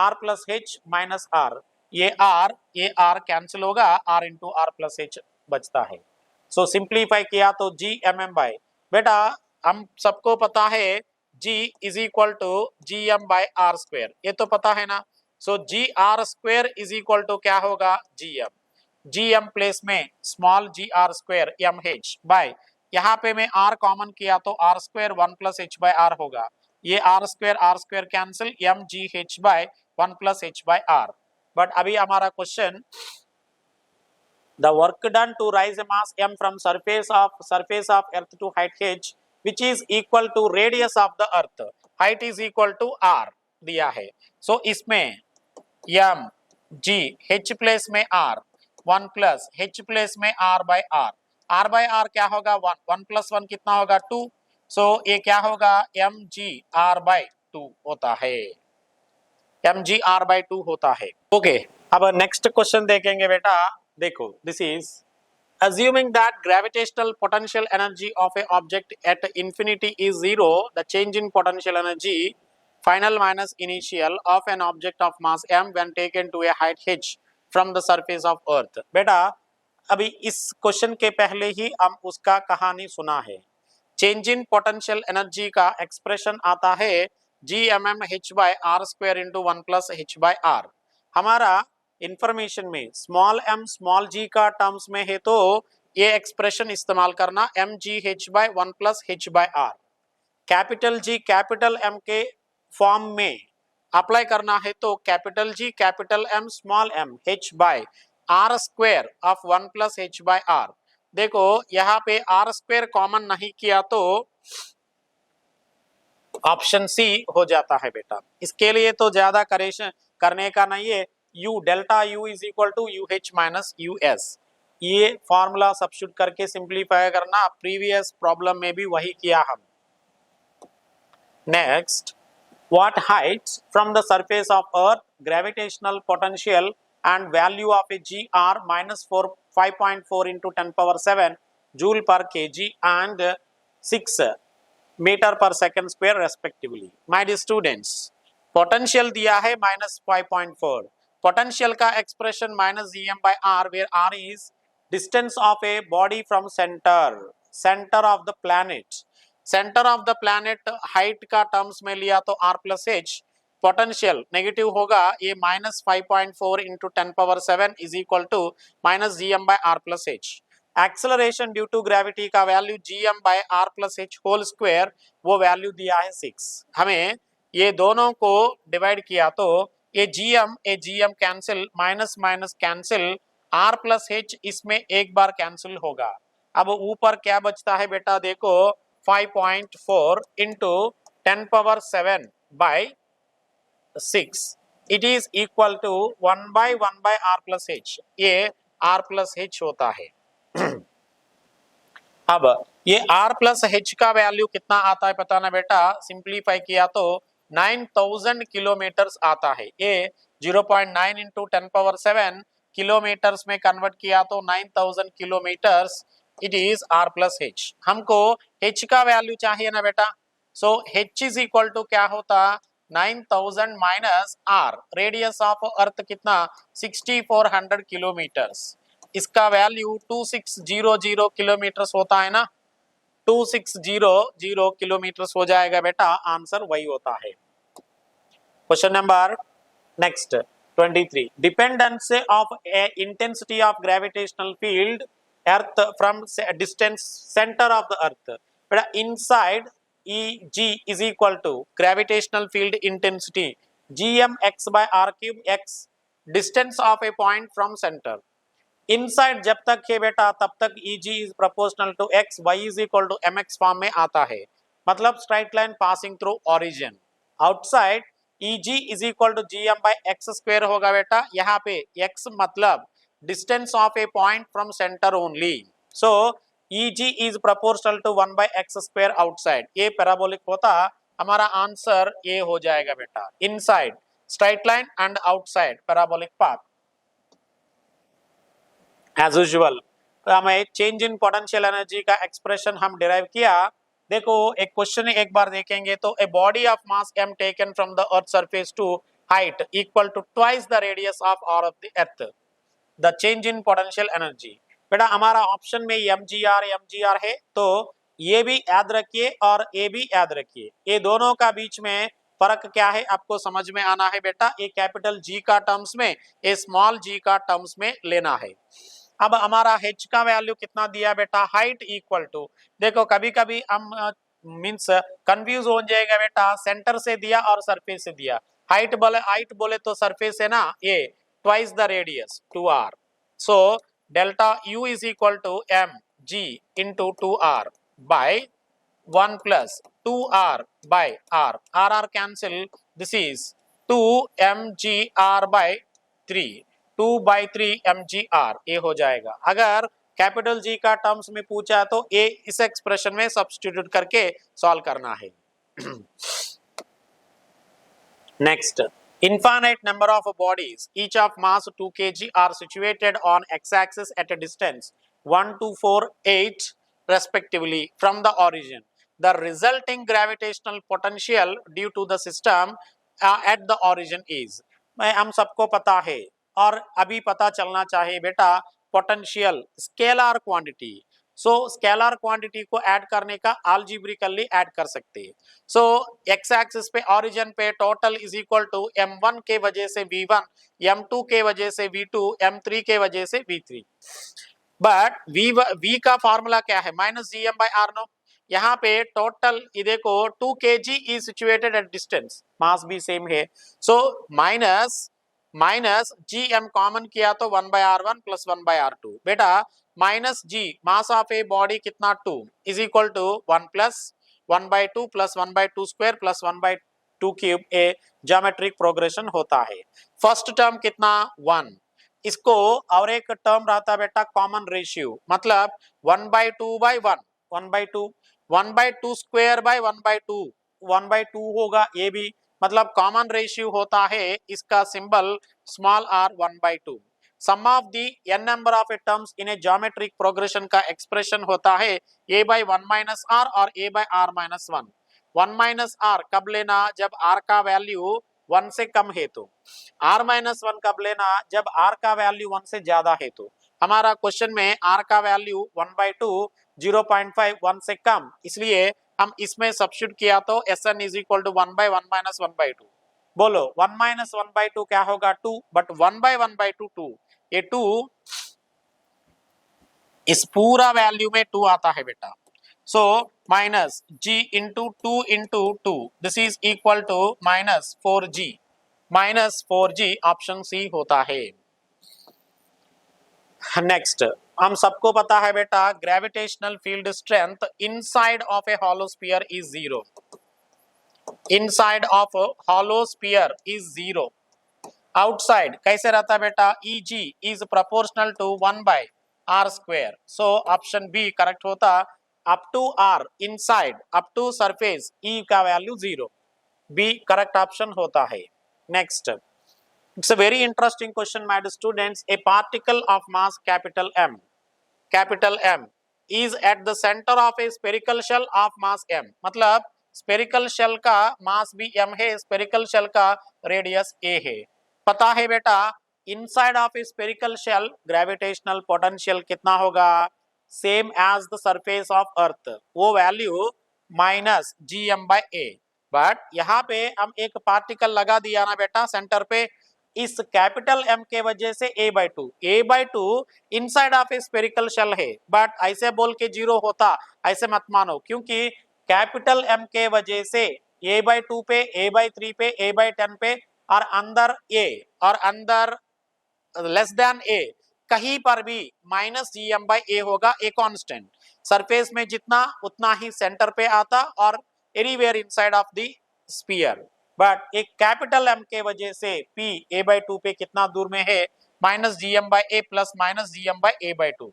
R plus H minus R. ये R कैंसिल होगा, R into R plus H बचता है. सो सिंप्लीफाई किया तो GMM by, बेटा हम सबको पता है G is equal to GM by R square, ये तो पता है ना. So GR square is equal to क्या होगा GM प्लेस में small GR square MH by, यहाँ पे मैं R कॉमन किया तो R square 1 plus H by R होगा. ये R square cancel, M G H by 1 plus H by R. But अभी हमारा question, the work done to raise a mass m from surface of earth to height h which is equal to radius of the earth, height is equal to r दिया है। सो इसमें m g h place में r 1 plus h place में r bye r क्या होगा 1 plus 1 कितना होगा 2। सो ये क्या होगा m g r बाय 2 होता है, m g r बाय 2 होता है। ओके अब नेक्स्ट क्वेश्चन देखेंगे बेटा। देखो this is assuming that gravitational potential energy of a object at infinity is zero, the change in potential energy final minus initial of an object of mass m when taken to a height h from the surface of earth। बेटा अभी इस question के पहले ही हम उसका कहानी सुना है। चेंज इन पोटेंशियल एनर्जी का एक्सप्रेशन आता है G M M H by R square into 1 plus H by R. हमारा इंफॉर्मेशन में स्मॉल एम स्मॉल जी का टर्म्स में है तो ये एक्सप्रेशन इस्तेमाल करना M G H by 1 plus H by R. Capital G capital M के फॉर्म में अप्लाई करना है तो capital G capital M small M H by R square of 1 plus H by R. देखो यहाँ पे आर स्क्वायर कॉमन नहीं किया तो ऑप्शन सी हो जाता है बेटा। इसके लिए तो ज्यादा करेक्शन करने का नहीं है, U delta U is equal to U H minus U S, ये फॉर्मूला सब्स्टिट्यूट करके सिंप्लीफाई करना। प्रीवियस प्रॉब्लम में भी वही किया हम। Next, what height from the surface of earth gravitational potential and value of a gr minus 5.4 into 10 power 7 joule per kg and 6 meter per second square respectively। my dear students, potential दिया है minus 5.4, potential का expression minus gm by r where r is distance of a body from center of the planet। Centre of the planet height का terms में लिया तो r plus H, potential negative होगा ये minus 5.4 into 10 power 7 is equal to minus G M by R plus H. Acceleration due to gravity का value G M by R plus H whole square, वो value दिया है 6। हमें ये दोनों को डिवाइड किया तो ये G M cancel, minus minus cancel, R plus H इसमें एक बार कैंसिल होगा। अब ऊपर क्या बचता है बेटा, देखो 5.4 into 10 power 7 by 6 it is equal to 1 by r plus h, ये r plus h होता है। अब ये r plus h का वैल्यू कितना आता है पता ना बेटा, सिंप्लीफाई किया तो 9000 किलोमीटर्स आता है। ये 0.9 into 10 power 7 किलोमीटर्स में कन्वर्ट किया तो 9000 kilometres, it is r plus h। हमको h का वैल्यू चाहिए ना बेटा, सो h इज इक्वल टू क्या होता 9000 minus r, radius of earth कितना 6400 किलोमीटर्स, इसका वैल्यू 2600 किलोमीटर्स होता है ना, 2600 किलोमीटर्स हो जाएगा बेटा, आंसर वही होता है। Question number next 23, dependence of intensity of gravitational field earth from distance center of the earth, but inside Eg is equal to gravitational field intensity gm x by r cube x distance of a point from center। inside जब तक है बेटा तब तक Eg is proportional to x, y is equal to mx form में आता है, मतलब straight line passing through origin. Outside Eg is equal to gm by x square होगा बेटा, यहाँ पे x मतलब distance of a point from center only, so Eg is proportional to 1 by x square outside, ये parabolic होता, हमारा answer ये हो जाएगा बेटा, inside straight line and outside parabolic path. As usual हमें चेंज इन पोटेंशियल एनर्जी का expression हम डिराइव किया। देखो एक क्वेश्चन एक बार देखेंगे तो a body of mass m taken from the earth surface to height equal to twice the radius of R of the earth, the change in potential energy. बेटा हमारा ऑप्शन में mgr है तो ये भी याद रखिए और ये भी याद रखिए, ये दोनों का बीच में फर्क क्या है आपको समझ में आना है बेटा, ये कैपिटल G का टर्म्स में, ये स्मॉल g का टर्म्स में लेना है। अब हमारा h का वैल्यू कितना दिया बेटा, हाइट इक्वल टू, देखो कभी कभी हम मीन्स कंफ्यूज हो जाएगा बेटा, सेंटर से दिया और सरफेस से दिया। हाइट बोले तो सरफेस है ना, ये twice the radius 2r, so delta u is equal to M G into 2r by 1 plus 2r by r cancel, this is 2 mgr by 3, 2 by 3 mgr, ये हो जाएगा। अगर कैपिटल जी का टर्म्स में पूछा तो ये इस एक्सप्रेशन में सब्स्टिट्यूट करके सॉल्व करना है। Next, infinite number of bodies, each of mass 2 kg, are situated on x-axis at a distance 1, 2, 4, 8 respectively from the origin. The resulting gravitational potential due to the system at the origin is, मैं हम सबको पता है और अभी पता चलना चाहिए बेटा, potential scalar quantity. So scalar quantity को ऐड करने का अलजेब्रिकली ऐड कर सकते हैं। सो एक्स एक्सिस पे ऑरिजिन पे total is equal to m1 के वजह से v1, m2 के वजह से v2, m3 के वजह से v3। बट v का फॉर्मूला क्या है, minus G M by R no. यहाँ पे टोटल ये देखो 2 kg is situated at distance, mass भी सेम है। So minus G M common किया तो 1 bye r1 plus 1 by r2। बेटा minus G mass of a body कितना 2 is equal to 1 plus 1 by 2 plus 1 by 2 square plus 1 by 2 cube, a geometric progression होता है। First term कितना 1, इसको और एक टर्म रहता बेटा कॉमन रेशियो, मतलब 1 by 2 by 1, 1 by 2, 1 by 2 square by 1 by 2, 1 by 2 होगा ये भी, मतलब कॉमन रेशियो होता है इसका symbol small r 1 by 2। Sum of the n number of a terms in a geometric progression का एक्सप्रेशन होता है a बाई 1 माइनस r और a by r minus 1। 1 minus r कब लेना, जब r का वैल्यू 1 से कम है तो, r माइनस 1 कब लेना, जब r का वैल्यू 1 से ज्यादा है तो। हमारा क्वेश्चन में r का वैल्यू 1 बाई 2, 0.5 1 से कम, इसलिए हम इसमें सब्स्टिट्यूट किया तो Sn is equal to 1 by 1 minus 1 by 2। बोलो 1 माइनस 1 बाई 2 क्या होगा 2, बट 1 बाई 1 बाई 2 2, ये 2 इस पूरा वैल्यू में 2 आता है बेटा। So minus g into 2 into 2, this is equal to minus 4g, minus 4g option C होता है। नेक्स्ट, हम सबको पता है बेटा gravitational field strength inside of a hollow sphere is 0, inside of hollow sphere is 0। Outside कैसे रहता है बेटा, Eg is proportional to 1 by r square. So option B correct होता, up to r inside up to surface E का value 0, B correct option होता है। Next, it's a very interesting question my dear students. A particle of mass capital M is at the center of a spherical shell of mass m, मतलब spherical shell का mass भी m है, spherical shell का radius a है। पता है बेटा inside of a spherical shell gravitational potential कितना होगा, same as the surface of earth, वो वैल्यू माइनस gm/a। बट यहाँ पे हम एक पार्टिकल लगा दिया ना बेटा सेंटर पे, इस कैपिटल M के वजह से a/2 inside of a spherical shell है, बट ऐसे बोल के 0 होता ऐसे मत मानो, क्योंकि कैपिटल M के वजह से a/2 पे, a/3 पे, a/10 पे और अंदर a और अंदर लेस देन a कहीं पर भी माइनस gm/a होगा, ए कांस्टेंट। सरफेस में जितना उतना ही सेंटर पे आता और anywhere inside of the sphere, but एक कैपिटल M के वजह से P a/2 पे कितना दूर में है, minus gm/a plus minus gm/a/2,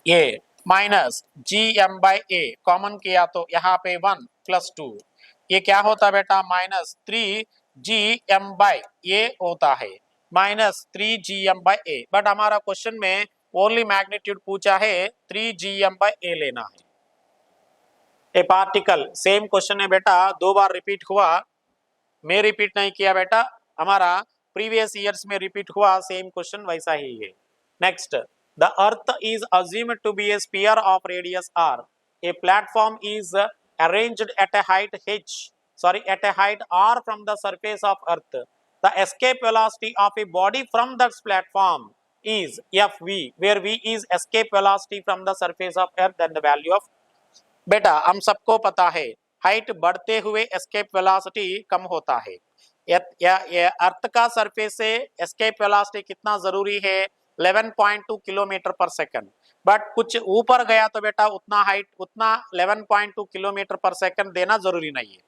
ये माइनस gm/a कॉमन किया तो यहाँ पे 1 प्लस 2, ये क्या होता बेटा माइनस 3gm/a होता है, माइनस 3gm/a। बट हमारा क्वेश्चन में ओनली मैग्नीट्यूड पूछा है, 3gm/a लेना है। ए पार्टिकल, सेम क्वेश्चन है बेटा, 2 बार रिपीट हुआ, मैं रिपीट नहीं किया बेटा, हमारा प्रीवियस ईयर्स में रिपीट हुआ सेम क्वेश्चन वैसा ही है। Next, the earth is assumed to be a sphere of radius r, a platform is arranged at a height at a height r from the surface of earth. The escape velocity of a body from that platform is fv, where v is escape velocity from the surface of earth and the value of बेटा हम सबको पता है height बढ़ते हुए escape velocity कम होता है। अर्थ का सरफेस से एस्केप वेलोसिटी कितना जरूरी है? 11.2 किलोमीटर पर सेकंड। बट कुछ ऊपर गया तो बेटा उतना हाइट उतना 11.2 किलोमीटर पर सेकंड देना जरूरी नहीं है,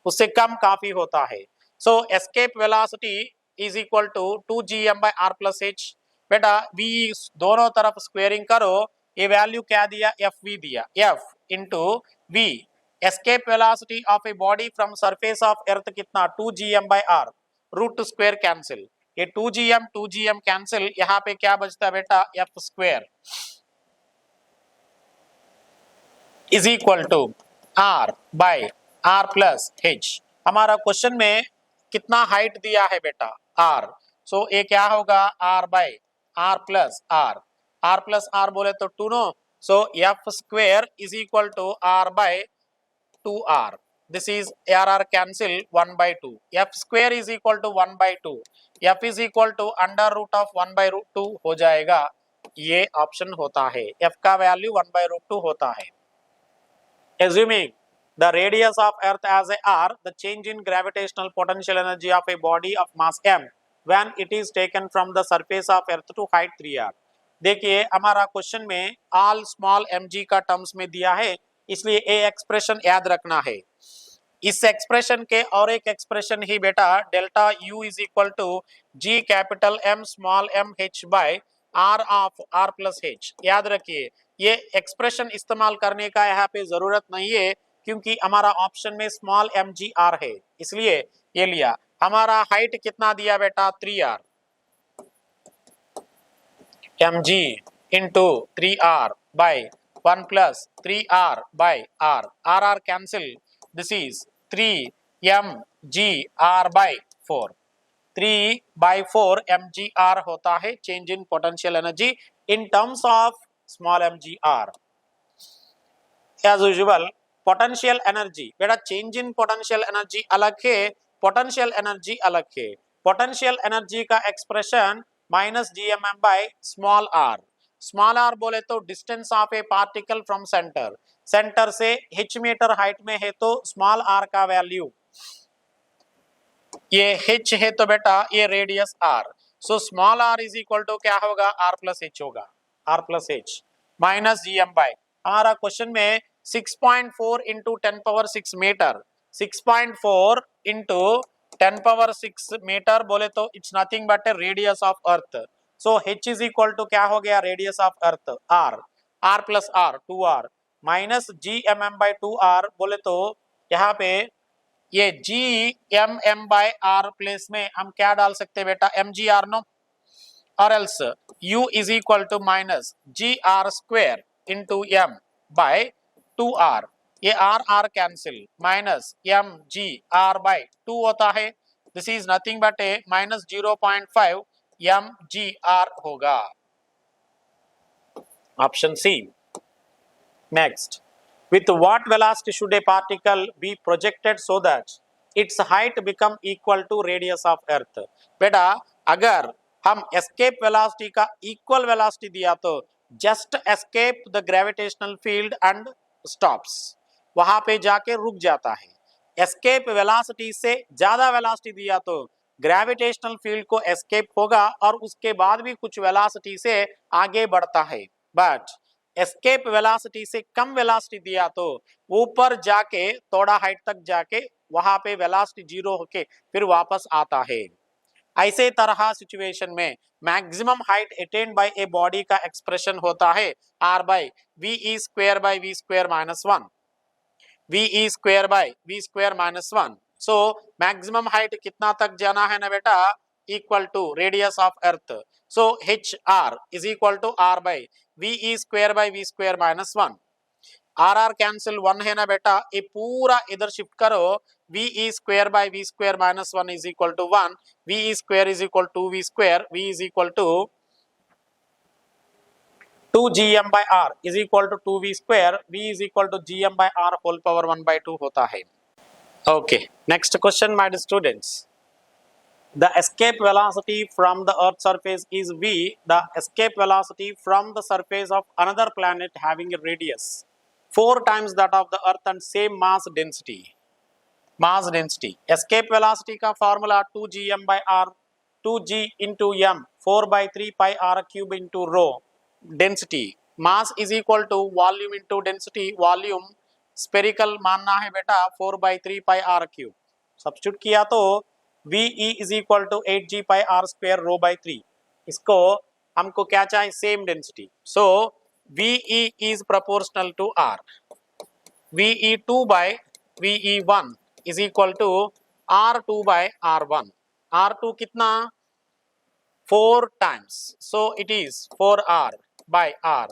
उससे कम काफी होता है। So escape velocity is equal to 2gm/r+h। बेटा v दोनों तरफ स्क्वेयरिंग करो, ये वैल्यू क्या दिया? fv दिया। f into v, escape velocity of a body from surface of earth कितना? 2gm/r, रूट स्क्वायर कैंसिल, ये 2gm कैंसिल, यहाँ पे क्या बचता है बेटा? f square is equal to r by r+h। हमारा क्वेश्चन में कितना हाइट दिया है बेटा? r। सो ये क्या होगा? r बाय r+r बोले तो 2 no, so f square is equal to r by 2r। This is r cancel 1/2, f square is equal to 1/2, f is equal to √1/2 हो जाएगा। ये ऑप्शन होता है, f का वैल्यू 1/2 होता है। Assuming the radius of earth as a r, the change in gravitational potential energy of a body of mass m when it is taken from the surface of earth to height 3r। देखिए हमारा question में all small mg का terms में दिया है, इसलिए ये expression याद रखना है। इस एक्सप्रेशन के और एक एक्सप्रेशन ही बेटा delta u is equal to g capital M small m h by r of r+h। याद रखिए ये एक्सप्रेशन इस्तेमाल करने का यहाँ पे जरूरत नहीं है, क्योंकि हमारा ऑप्शन में स्मॉल mgr है, इसलिए ये लिया। हमारा हाइट कितना दिया बेटा? 3r, mg into 3r by 1 plus 3r by r, r cancel, this is 3mgr by 4, 3/4 mgr होता है change in potential energy in terms of small mgr। As usual potential energy बेटा, चेंज इन पोटेंशियल एनर्जी अलग है, potential energy अलग है। Potential energy का expression -gmm by small r। Small r बोले तो distance of a particle from centre, centre से h metre height में है तो स्मॉल r का वैल्यू ये h है तो बेटा ये radius r। So small r is equal to क्या होगा? r+h होगा, r+h माइनस gm बाय, हमारा क्वेश्चन में 6.4 इंटू 10⁻6 मीटर, 6.4 इंटू 10⁻6 मीटर बोले तो it's nothing but a radius of earth. So h is equal to क्या हो गया? Radius of earth r, r+r 2r minus gmm/2r बोले तो यहाँ पे ये gmm/r प्लेस में हम क्या डाल सकते हैं बेटा? mgr नो, और else u is equal to minus gr square into m by 2r, ये r cancel, minus mgr by 2 होता है, this is nothing but a minus 0.5 mgr होगा, option C. Next, with what velocity should a particle be projected so that its height become equal to radius of earth? बेटा अगर हम escape velocity का equal velocity दिया तो just escape the gravitational field and stops, वहां पे जाके रुक जाता है। escape velocity से ज्यादा velocity दिया तो ग्रेविटेशनल फील्ड को escape होगा और उसके बाद भी कुछ velocity से आगे बढ़ता है। बट एस्केप वेलोसिटी से कम वेलोसिटी दिया तो ऊपर जाके थोड़ा हाइट तक जाके वहां पे वेलोसिटी जीरो होके फिर वापस आता है। ऐसे तरह सिचुएशन में maximum height attained by a body का एक्सप्रेशन होता है r by v square by v square minus 1, v square by v square minus 1। So maximum height कितना तक जाना है ना बेटा? Equal to radius of earth. So hr is equal to r by v square by v square minus 1, r cancel 1 है ना बेटा, ये पूरा इधर शिफ्ट करो, v square by v square minus 1 is equal to 1, v square is equal to v square, v is equal to 2gm by r is equal to 2v square, v is equal to gm by r whole power 1/2 होता है। Okay, next question my students, the escape velocity from the earth surface is v, the escape velocity from the surface of another planet having a radius 4 times that of the earth and same mass density. Mass density. Escape velocity का formula 2gm by r, 2g into m, 4 by 3 pi r cube into rho. Density. Mass is equal to volume into density. Volume spherical मानना है बेटा 4 by 3 pi r cube. Substitute किया तो VE is equal to 8g pi r square rho by 3. इसको हमको क्या चाहिए? Same density. So VE is proportional to R. VE2 by VE1 is equal to R2 by R1. R2 कितना? 4 times. So it is 4R by R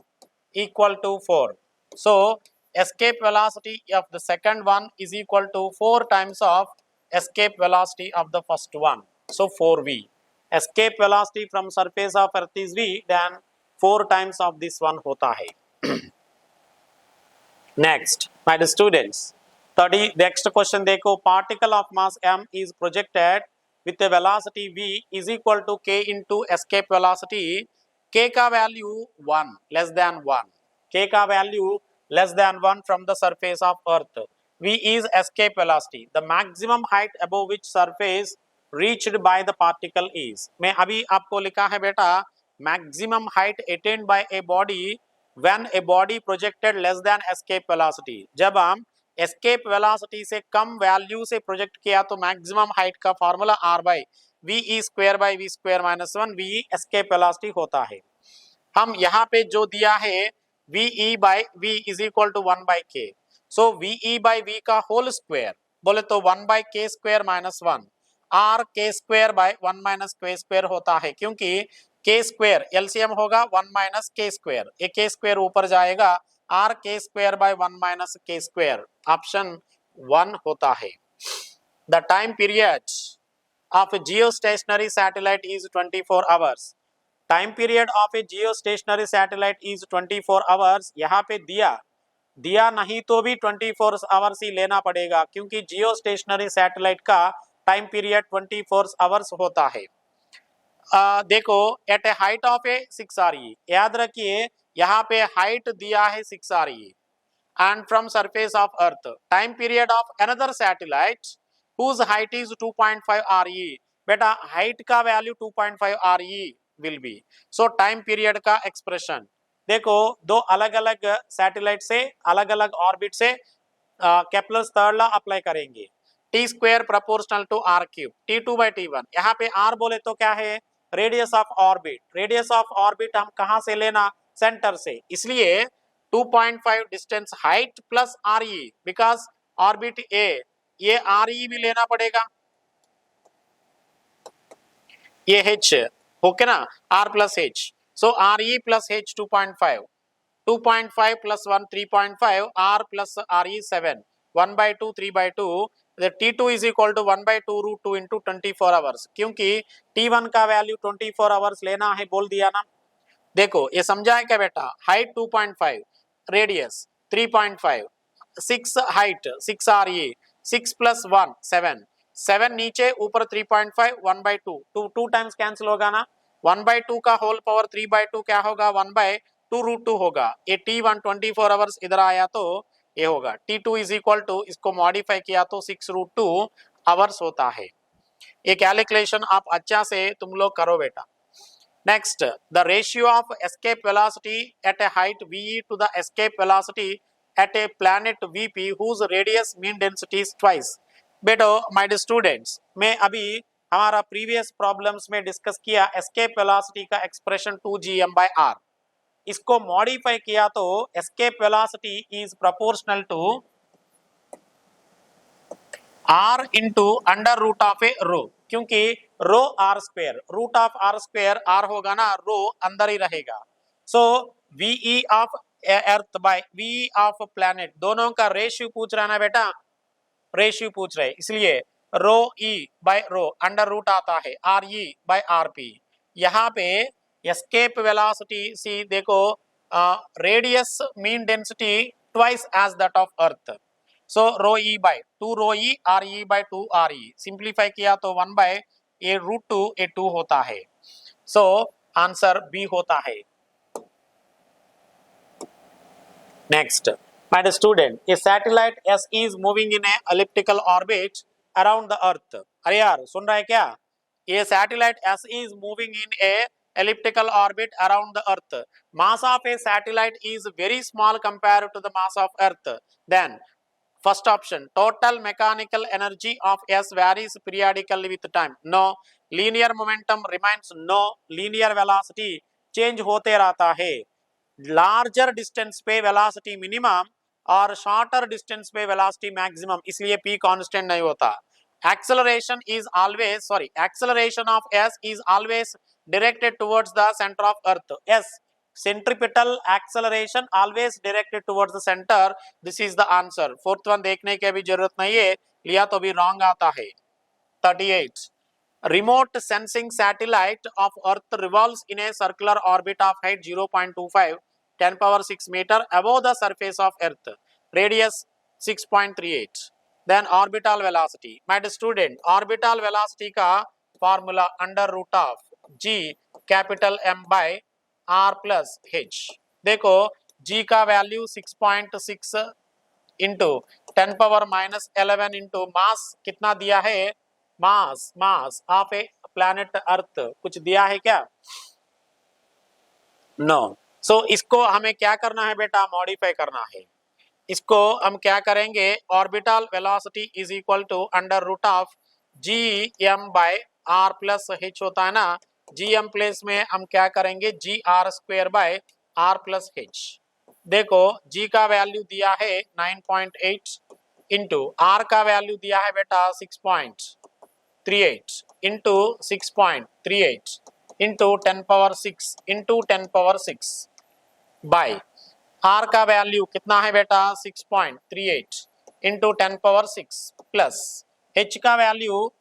equal to 4. So escape velocity of the second one is equal to 4 times of escape velocity of the first one. So 4V. Escape velocity from surface of earth is V, then 4 times of this one होता है. Next, my dear students, next question देखो, particle of mass m is projected with a velocity v is equal to k into escape velocity. K का value 1 less than 1. K का value less than 1 from the surface of earth. V is escape velocity. The maximum height above which surface reached by the particle is. मैं अभी आपको लिखा है बेटा maximum height attained by a body when a body projected less than escape velocity. जब हम escape velocity से कम value से प्रोजेक्ट किया तो मैक्सिमम हाइट का formula r by ve square by V square minus 1 ve escape velocity होता है. हम यहाँ पे जो दिया है ve by v is equal to 1 by k. So ve by v का होल स्क्वायर बोले तो 1 by k square minus 1 r k square by 1 minus k square होता है, क्योंकि k स्क्वायर एलसीएम होगा 1 माइनस k स्क्वायर, एक k square ऊपर जाएगा r k square by 1 minus k square. Option 1 होता है. The time period of geostationary satellite is 24 hours. Time period of A geostationary satellite is 24 hours. यहाँ पे दिया नहीं तो भी 24 आवर्स ही लेना पड़ेगा, क्योंकि geostationary satellite का टाइम पीरियड 24 आवर्स होता है. देखो at a height of a 6 RE, याद रखिए यहाँ पे हाइट दिया है 6 RE and from surface of earth. Time period of another satellite whose height is 2.5 RE. बेटा हाइट का value 2.5 RE will be. So time period का एक्सप्रेशन देखो, दो अलग अलग सैटेलाइट से अलग अलग ऑर्बिट से केपलर्स थर्ड लॉ अप्लाई करेंगे. T square proportional to R cube, T2 by T1. यहाँ पे R बोले तो क्या है? Radius of orbit. Radius of orbit हम कहाँ से लेना? सेंटर से. इसलिए 2.5 distance height plus RE, because orbit a, ये RE भी लेना पड़ेगा, ये H ओके ना, R plus H. So RE plus H 2.5, 2.5 plus 1 3.5, R plus RE 7, 1 by 2 3 by 2. The T2 is equal to 1 by 2 root 2 into 24 hours, क्योंकि T1 का value 24 hours लेना है बोल दिया ना. देखो ये समझा है क्या बेटा? Height 2.5, radius 3.5, 6 height 6 RE, 6 plus 1 7, 7 नीचे ऊपर 3.5, 1 by 2, 2 टाइम्स कैंसिल होगा ना. 1 by 2 का होल पावर 3 by 2 क्या होगा? 1 by 2 रूट 2 होगा. ये T1 24 आवर्स इधर आया तो ये होगा T2 इज इक्वल टू, इसको मॉडिफाई किया तो 6 रूट 2 आवर्स होता है. ये कैलकुलेशन आप अच्छा से तुम लोग करो बेटा. Next, the ratio of escape velocity at a height VE to the escape velocity at a planet VP whose radius mean density is twice. बेटो my dear students, मैं अभी हमारा प्रीवियस प्रॉब्लम्स में डिस्कस किया escape velocity का expression 2gm by r. इसको modify किया तो escape velocity is proportional to r into under root of a rho, क्योंकि rho R square, root of R square R होगा ना, रो अंदर ही रहेगा. So V of earth by V of planet, दोनों का रेशियो पूछ रहा है ना बेटा, रेशियो पूछ रहे, इसलिए rho E by rho under root आता है R E by R P. यहाँ पे एस्केप वेलोसिटी सी देखो, radius mean density twice as that of earth. So rho E by 2 rho E R E by 2 R E, simplify किया तो 1 bye ए root 2 ए 2 होता है. सो आंसर बी होता है. Next My dear student, a satellite S is moving in a elliptical orbit around the earth. अरे यार सुन रहा है क्या? ये satellite S is moving in a elliptical orbit around the earth. Mass of a satellite is very small compared to the mass of earth. Then first option, total mechanical energy of S varies periodically with time. No. Linear momentum remains. No. Linear velocity change होते रहता है. Larger distance पे velocity minimum और shorter distance पे velocity maximum, इसलिए p constant नहीं होता. Acceleration of S is always directed towards the center of earth. S, centripetal acceleration always directed towards the center. This is the answer. Fourth one देखने की अभी जरूरत नहीं है, लिया तो भी wrong आता है. 38. Remote sensing satellite of Earth revolves in a circular orbit of height 0.25 10 power 6 meter above the surface of Earth. Radius 6.38. Then orbital velocity. My dear student, orbital velocity का formula under root of g capital M by r plus h. देखो g का value 6.6 into 10 power minus 11 into mass कितना दिया है? मास of a planet earth कुछ दिया है क्या? नो. सो इसको हमें क्या करना है बेटा? मॉडिफाई करना है. इसको हम क्या करेंगे? Orbital velocity is equal to under root of G M by R plus H होता है ना. जी एम प्लेस में हम क्या करेंगे? G R square by R plus H. देखो जी का वैल्यू दिया है 9.8 इंटू आर का वैल्यू दिया है बेटा 6.38 into 6.38 into 10 power 6 into 10 power 6 by R का वैल्यू कितना है बेटा? 6.38 इंटू 10 पावर 6 प्लस एच का value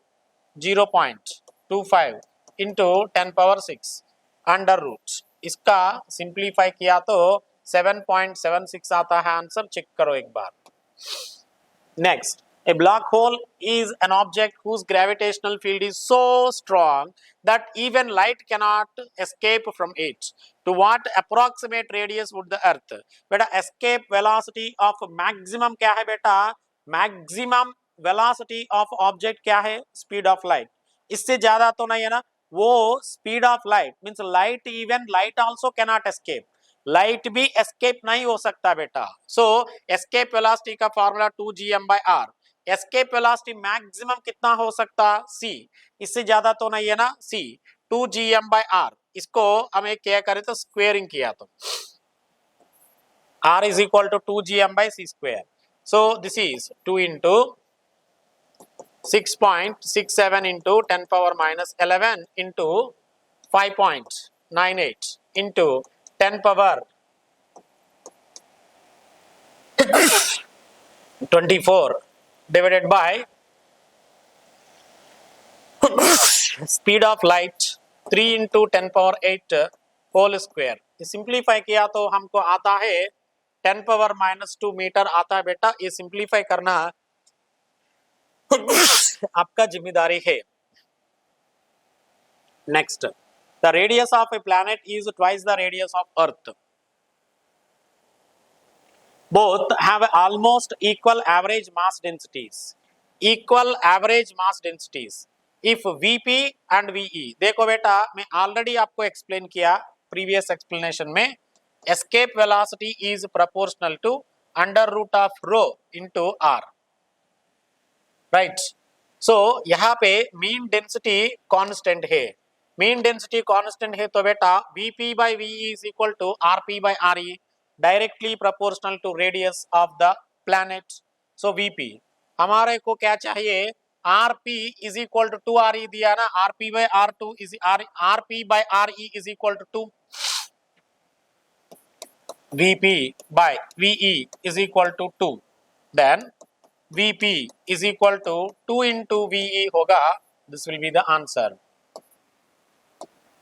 0.25 into 10 power 6 under root. इसका सिंप्लीफाई किया तो 7.76 आता है आंसर. चेक करो एक बार. Next, a black hole is an object whose gravitational field is so strong that even light cannot escape from it. To what approximate radius would the earth? बेटा escape velocity of maximum क्या है बेटा? Maximum velocity of object क्या है? Speed of light. इससे ज्यादा तो नहीं है ना. वो speed of light means light, even light also cannot escape. Light भी एस्केप नहीं हो सकता बेटा. सो एस्केप वेलोसिटी का formula 2gm by r. Escape velocity maximum कितना हो सकता? c. इससे ज्यादा तो नहीं है ना. c 2gm by r. इसको हमें क्या करे तो स्क्वेयरिंग किया तो r is equal to 2gm by c square. So this is 2 into 6.67 into 10 power minus 11 into 5.98 into 10 power 24 divided by speed of light 3 into 10 power 8 whole square. Simplify किया तो हमको आता है 10 पावर माइनस 2 मीटर आता है बेटा. ये simplify करना आपका जिम्मेदारी है. Next, the radius of a planet is twice the radius of Earth. Both have almost equal average mass densities. Equal average mass densities. If Vp and Ve, देखो बेटा मैं ऑलरेडी आपको एक्सप्लेन किया प्रीवियस एक्सप्लेनेशन में. Escape velocity is proportional to under root of rho into r. Right. So यहाँ पे mean density constant है. Mean density constant है तो बेटा Vp by Ve is equal to Rp by Re, directly proportional to radius of the planet. So Vp हमारे को क्या चाहिए? Rp is equal to 2Re दिया ना. Rp by R2 is Rp by Re is equal to 2. Vp by Ve is equal to 2. Then Vp is equal to 2 into Ve होगा. This will be the answer.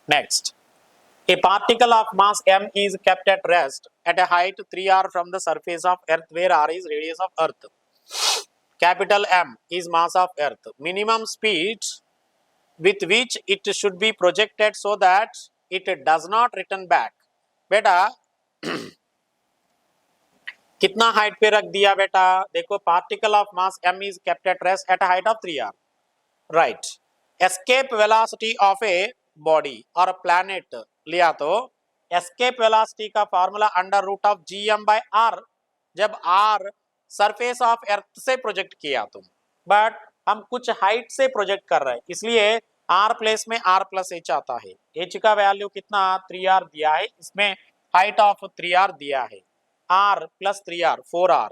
Next, a particle of mass m is kept at rest at a height 3r from the surface of earth where r is radius of earth. Capital M is mass of earth. Minimum speed with which it should be projected so that it does not return back. बेटा कितना height पे रख दिया बेटा? देखो particle of mass m is kept at rest at height of 3r, right. Escape velocity of a body और planet लिया तो एस्केप वेलोसिटी का formula under root of gm/r, जब r सरफेस ऑफ अर्थ से प्रोजेक्ट किया तुम, but हम कुछ हाइट से प्रोजेक्ट कर रहे हैं, इसलिए r प्लेस में r प्लस h आता है। h का वैल्यू कितना 3r दिया है, इसमें हाइट ऑफ 3r दिया है, r प्लस 3r 4r,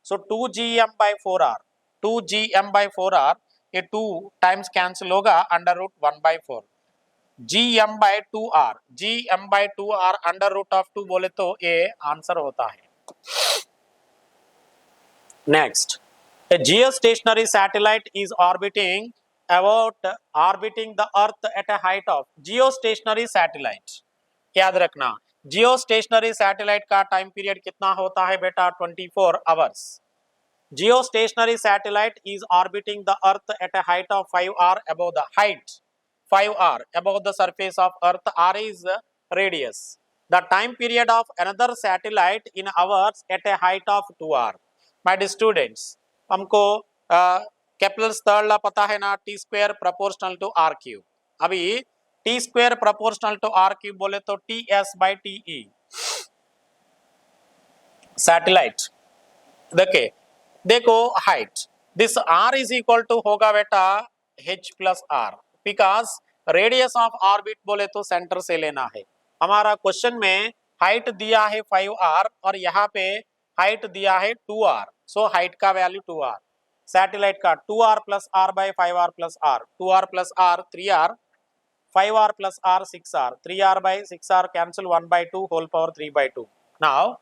सो 2gm/4r, 2gm/4r, ये 2 टाइम्स कैंसिल होगा, under root 1/4 gm/2r, gm/2r under root of 2 बोले तो ये आंसर होता है। Next, a geostationary satellite is orbiting the earth at a height of geostationary satellite, याद रखना geostationary satellite का टाइम पीरियड कितना होता है बेटा 24 hours. Geostationary satellite is orbiting the earth at a height of 5r above the height 5r above the surface of earth, r is radius. The time period of another satellite in hours at a height of 2r. My dear students, हमको Kepler's third law पता है ना, T square proportional to R cube. अभी T square proportional to R cube बोले तो T S by T E satellite. देखो height, this R is equal to होगा बेटा h plus R, because radius of orbit बोले तो centre से लेना है। हमारा क्वेश्चन में हाइट दिया है 5r और यहाँ पे हाइट दिया है 2r, सो हाइट का वैल्यू 2r, सैटेलाइट का 2r plus r by 5r plus r, 2r plus r 3r, 5r plus r 6r, 3r by 6r cancel 1/2 whole power 3/2। Now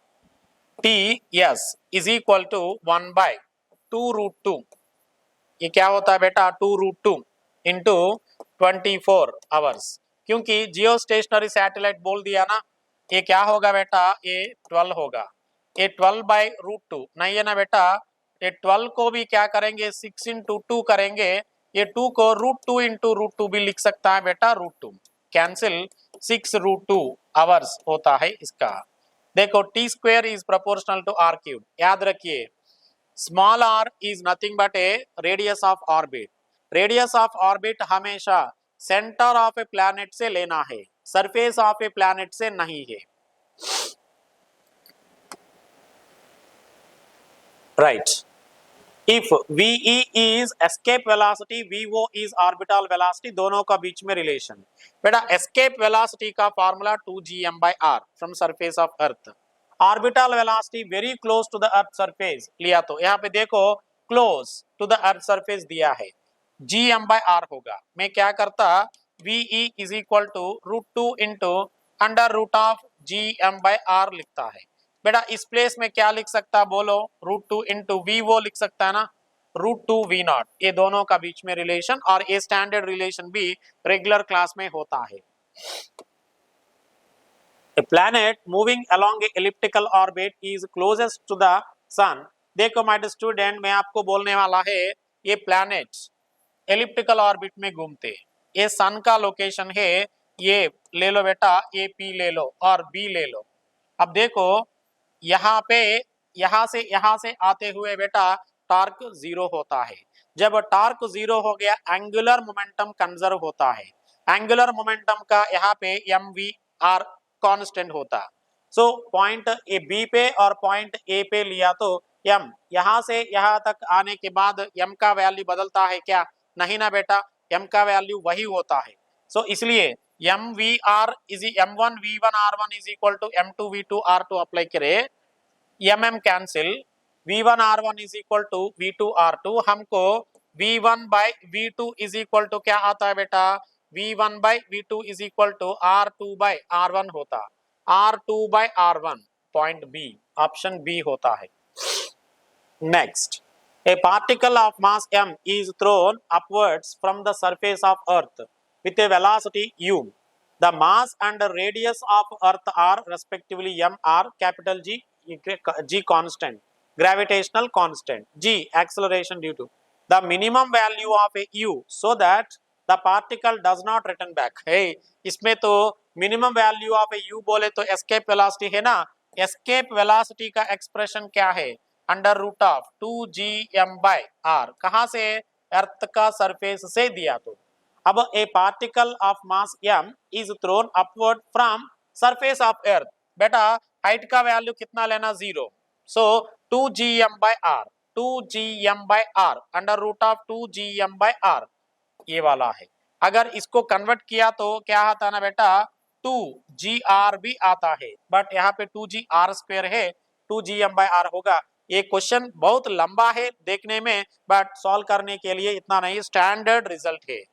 ts is equal to 1/2√2, ये क्या होता है बेटा 2√2 into 24 hours, क्योंकि जियो stationery satellite बोल दिया ना, ये क्या होगा बेटा ये 12 होगा, ये 12/√2 नहीं है ना बेटा, ये 12 को भी क्या करेंगे 6 इंटू 2 करेंगे, ये 2 को √2 इंटू √2 भी लिख सकता है बेटा, √2 कैंसिल 6√2 आवर्स होता है इसका। देखो T square is proportional to R cube, याद रखिए small r is nothing but a radius of orbit. Radius of orbit हमेशा सेंटर ऑफ ए प्लैनेट से लेना है, सरफेस ऑफ ए प्लैनेट से नहीं है, right. If VE is escape velocity, VO is orbital velocity, दोनों का बीच में रिलेशन बेटा, escape velocity का formula 2gm/r from surface of earth, orbital velocity very close to the earth surface लिया तो यहाँ पे देखो close to the earth surface दिया है, gm/r होगा। मैं क्या करता VE is equal to √2 into under root of gm/r लिखता है बेटा। इस प्लेस में क्या लिख सकता बोलो, √2 इंटू वी वो लिख सकता है ना, √2 V0, ये दोनों का बीच में रिलेशन, और ये स्टैंडर्ड रिलेशन भी रेगुलर क्लास में होता है। A planet moving along a elliptical orbit is closest to the sun. देखो माय स्टूडेंट, मैं आपको बोलने वाला है ये प्लैनेट एलिप्टिकल ऑर्बिट में घूमते, ये सन का लोकेशन है, ये ले लो बेटा, ए पी ले लो और बी ले लो। अब देखो यहाँ पे यहाँ से आते हुए बेटा टार्क 0 होता है, जब टार्क 0 हो गया एंगुलर मोमेंटम कंजर्व होता है, एंगुलर मोमेंटम का यहाँ पे mvr कांस्टेंट होता। सो पॉइंट ए बी पे और पॉइंट ए पे लिया तो m यहाँ से यहाँ तक आने के बाद m का वैल्यू बदलता है क्या, नहीं ना बेटा, m का वैल्यू वही होता है। सो इसलिए mvr is m1 v1 r1 is equal to m2 v2 r2 apply करे, mm cancel, v1 r1 is equal to v2 r2, हमको v1 by v2 is equal to क्या आता है बेटा, v1 by v2 is equal to r2 by r1 होता, r2 by r1 point B, option B होता है। Next, a particle of mass m is thrown upwards from the surface of earth with a velocity u. The mass and radius of earth are respectively m r, capital G, g constant, gravitational constant, g acceleration due to the minimum value of a u so that the particle does not return back. Hey, इसमें तो minimum value of A u बोले तो escape velocity है ना, escape velocity का expression क्या है? Under root of 2gm/r। कहां से? अर्थ का सरफेस से दिया। तो अब ए particle of mass m is throne upward from surface of अर्थ। बेटा हाइट का वैल्यू कितना लेना? 0। सो 2gm/r, 2gm/r under root of 2gm/r ये वाला है। अगर इसको कन्वर्ट किया तो क्या आता ना बेटा? 2gr भी आता है, बट यहाँ पे 2gr² है, 2gm/r होगा। ये क्वेश्चन बहुत लंबा है देखने में, बट सॉल्व करने के लिए इतना नहीं, स्टैंडर्ड रिजल्ट है।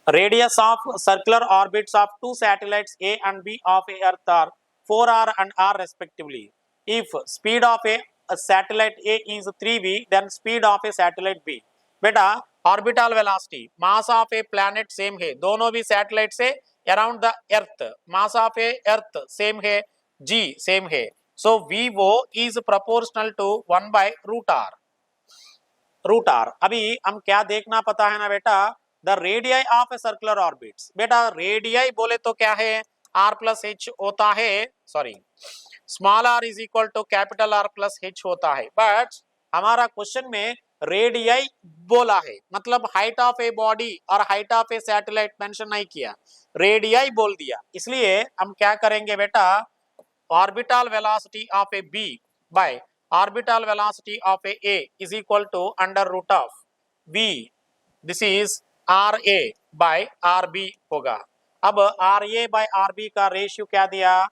Radius of circular orbits of two satellites A and B of a Earth are 4r and r respectively. If speed of a satellite A is 3v, then speed of a satellite B. बेटा orbital velocity, mass of a planet same है, दोनों भी satellite से around the earth, mass of a earth same है, g same है। So vo is proportional to 1/√r। Root R. अभी हम क्या देखना पता है ना बेटा? The radii of a circular orbits. बेटा रेडियाई बोले तो क्या है? r प्लस h होता है, sorry small r is equal to capital R plus h होता है, बट हमारा क्वेश्चन में रेडियाई बोला है, मतलब हाइट ऑफ ए बॉडी और height of a satellite mention नहीं किया, रेडियाई बोल दिया। इसलिए हम क्या करेंगे बेटा? Orbital velocity of a b by orbital velocity of a is equal to under root of v, this is ra by rb होगा। अब ra by rb का रेशियो क्या दिया?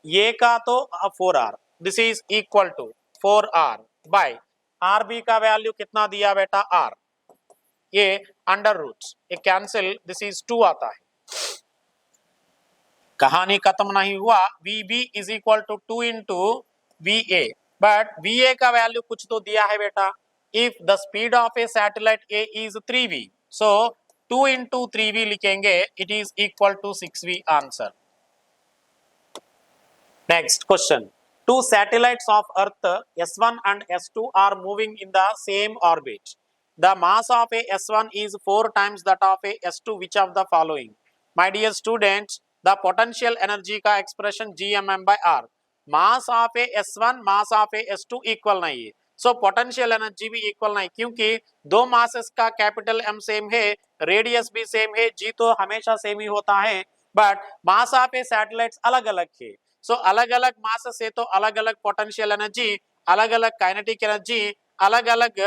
a का तो 4r, this is equal to 4r by rb का value कितना दिया बेटा? r। ये अंडर रूट ये कैंसिल, दिस इज 2 आता है। कहानी खत्म नहीं हुआ। vb is equal to 2 into va, but va का वैल्यू कुछ तो दिया है बेटा। If the speed of a satellite a is 3v, so 2 into 3v लिखेंगे, it is equal to 6v answer. Next question, two satellites of earth S1 and S2 are moving in the same orbit. The mass of a S1 is 4 times that of a S2, which of the following? My dear students, the potential energy का expression gmm/r। Mass of a S1 mass of a S2 equal नहीं है, so potential energy भी equal नहीं, क्योंकि दो masses का capital M same है, radius भी सेम है, g तो हमेशा सेम ही होता है, but mass of a satellites अलग अलग है। सो अलग अलग मासेस है तो अलग अलग पोटेंशियल एनर्जी, अलग अलग काइनेटिक एनर्जी, अलग अलग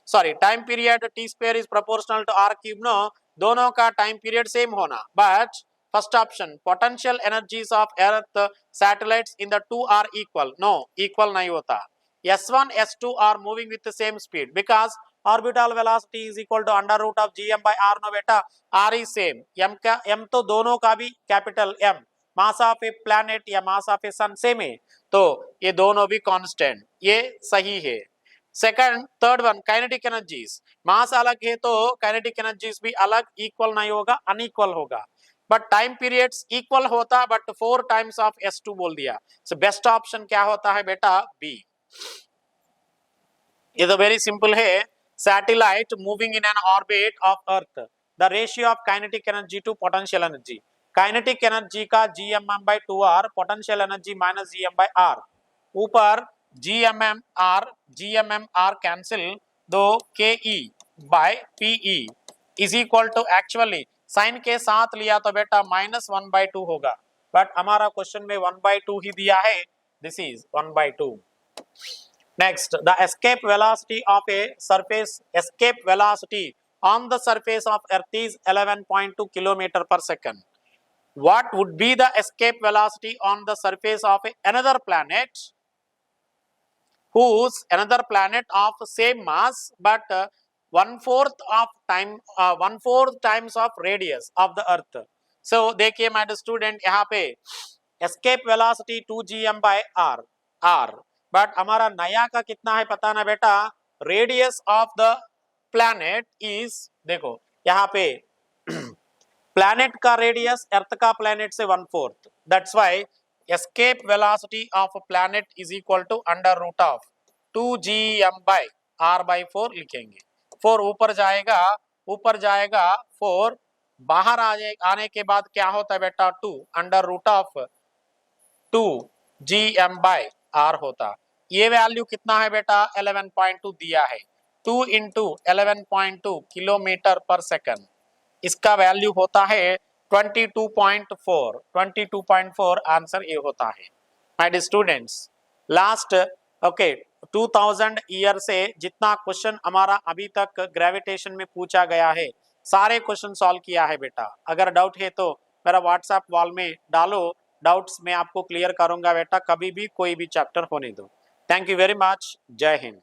sorry time period t² is proportional to r³। No, दोनों का टाइम पीरियड सेम होना, but first option potential energies of earth satellites in the 2 are equal. No, equal नहीं होता। S1 S2 are moving with the same speed because orbital velocity is equal to under root of gm/r। No बेटा, r is same, m का m तो दोनों का भी capital M, mass of a planet या मास of A sun same है, तो ये दोनों भी कांस्टेंट, ये सही है। Second, third one kinetic energies, mass अलग है तो काइनेटिक एनर्जीज भी अलग, इक्वल नहीं होगा, अनइक्वल होगा, बट टाइम पीरियड्स इक्वल होता, बट 4 टाइम्स ऑफ S2 बोल दिया। सो बेस्ट ऑप्शन क्या होता है बेटा? बी। ये तो वेरी सिंपल है। Satellite moving in an orbit of earth, the ratio of kinetic energy to potential energy, kinetic energy का gmm/2r, potential energy minus gm/r, ऊपर gmmr कैंसिल, दो ke/pe is equal to, actually sign के साथ लिया तो बेटा -1/2 होगा, बट हमारा क्वेश्चन में 1/2 ही दिया है, this is 1/2। Next, the escape velocity of a surface, escape velocity on the surface of earth is 11.2 kilometre पर second. What would be the escape velocity on the surface of another planet whose another planet of same mass but 1/4 of time 1/4 times of radius of the earth? So देखिए my student, यहाँ पे escape velocity 2gm/r r, but हमारा नया का कितना है पता ना बेटा? radius of the planet is, देखो यहाँ पे प्लैनेट का रेडियस अर्थ का प्लैनेट से 1/4, that's why escape velocity of planet is equal to under root of 2gm/r/4 लिखेंगे। 4 ऊपर जाएगा 4, बाहर आने के बाद क्या होता है बेटा 2 अंडर रूट ऑफ 2 gm/r होता। ये वैल्यू कितना है बेटा 11.2 दिया है। 2 इंटू 11.2 किलोमीटर पर सेकंड, इसका वैल्यू होता है 22.4। 22.4 आंसर ये होता है। My dear students, last okay 2000 year से जितना क्वेश्चन हमारा अभी तक ग्रेविटेशन में पूछा गया है, सारे क्वेश्चन सॉल्व किया है बेटा। अगर डाउट है तो मेरा व्हाट्सएप वॉल में डालो, डाउट्स मैं आपको क्लियर करूंगा बेटा, कभी भी कोई भी चैप्टर होने दो। Thank you very much. जय हिंद।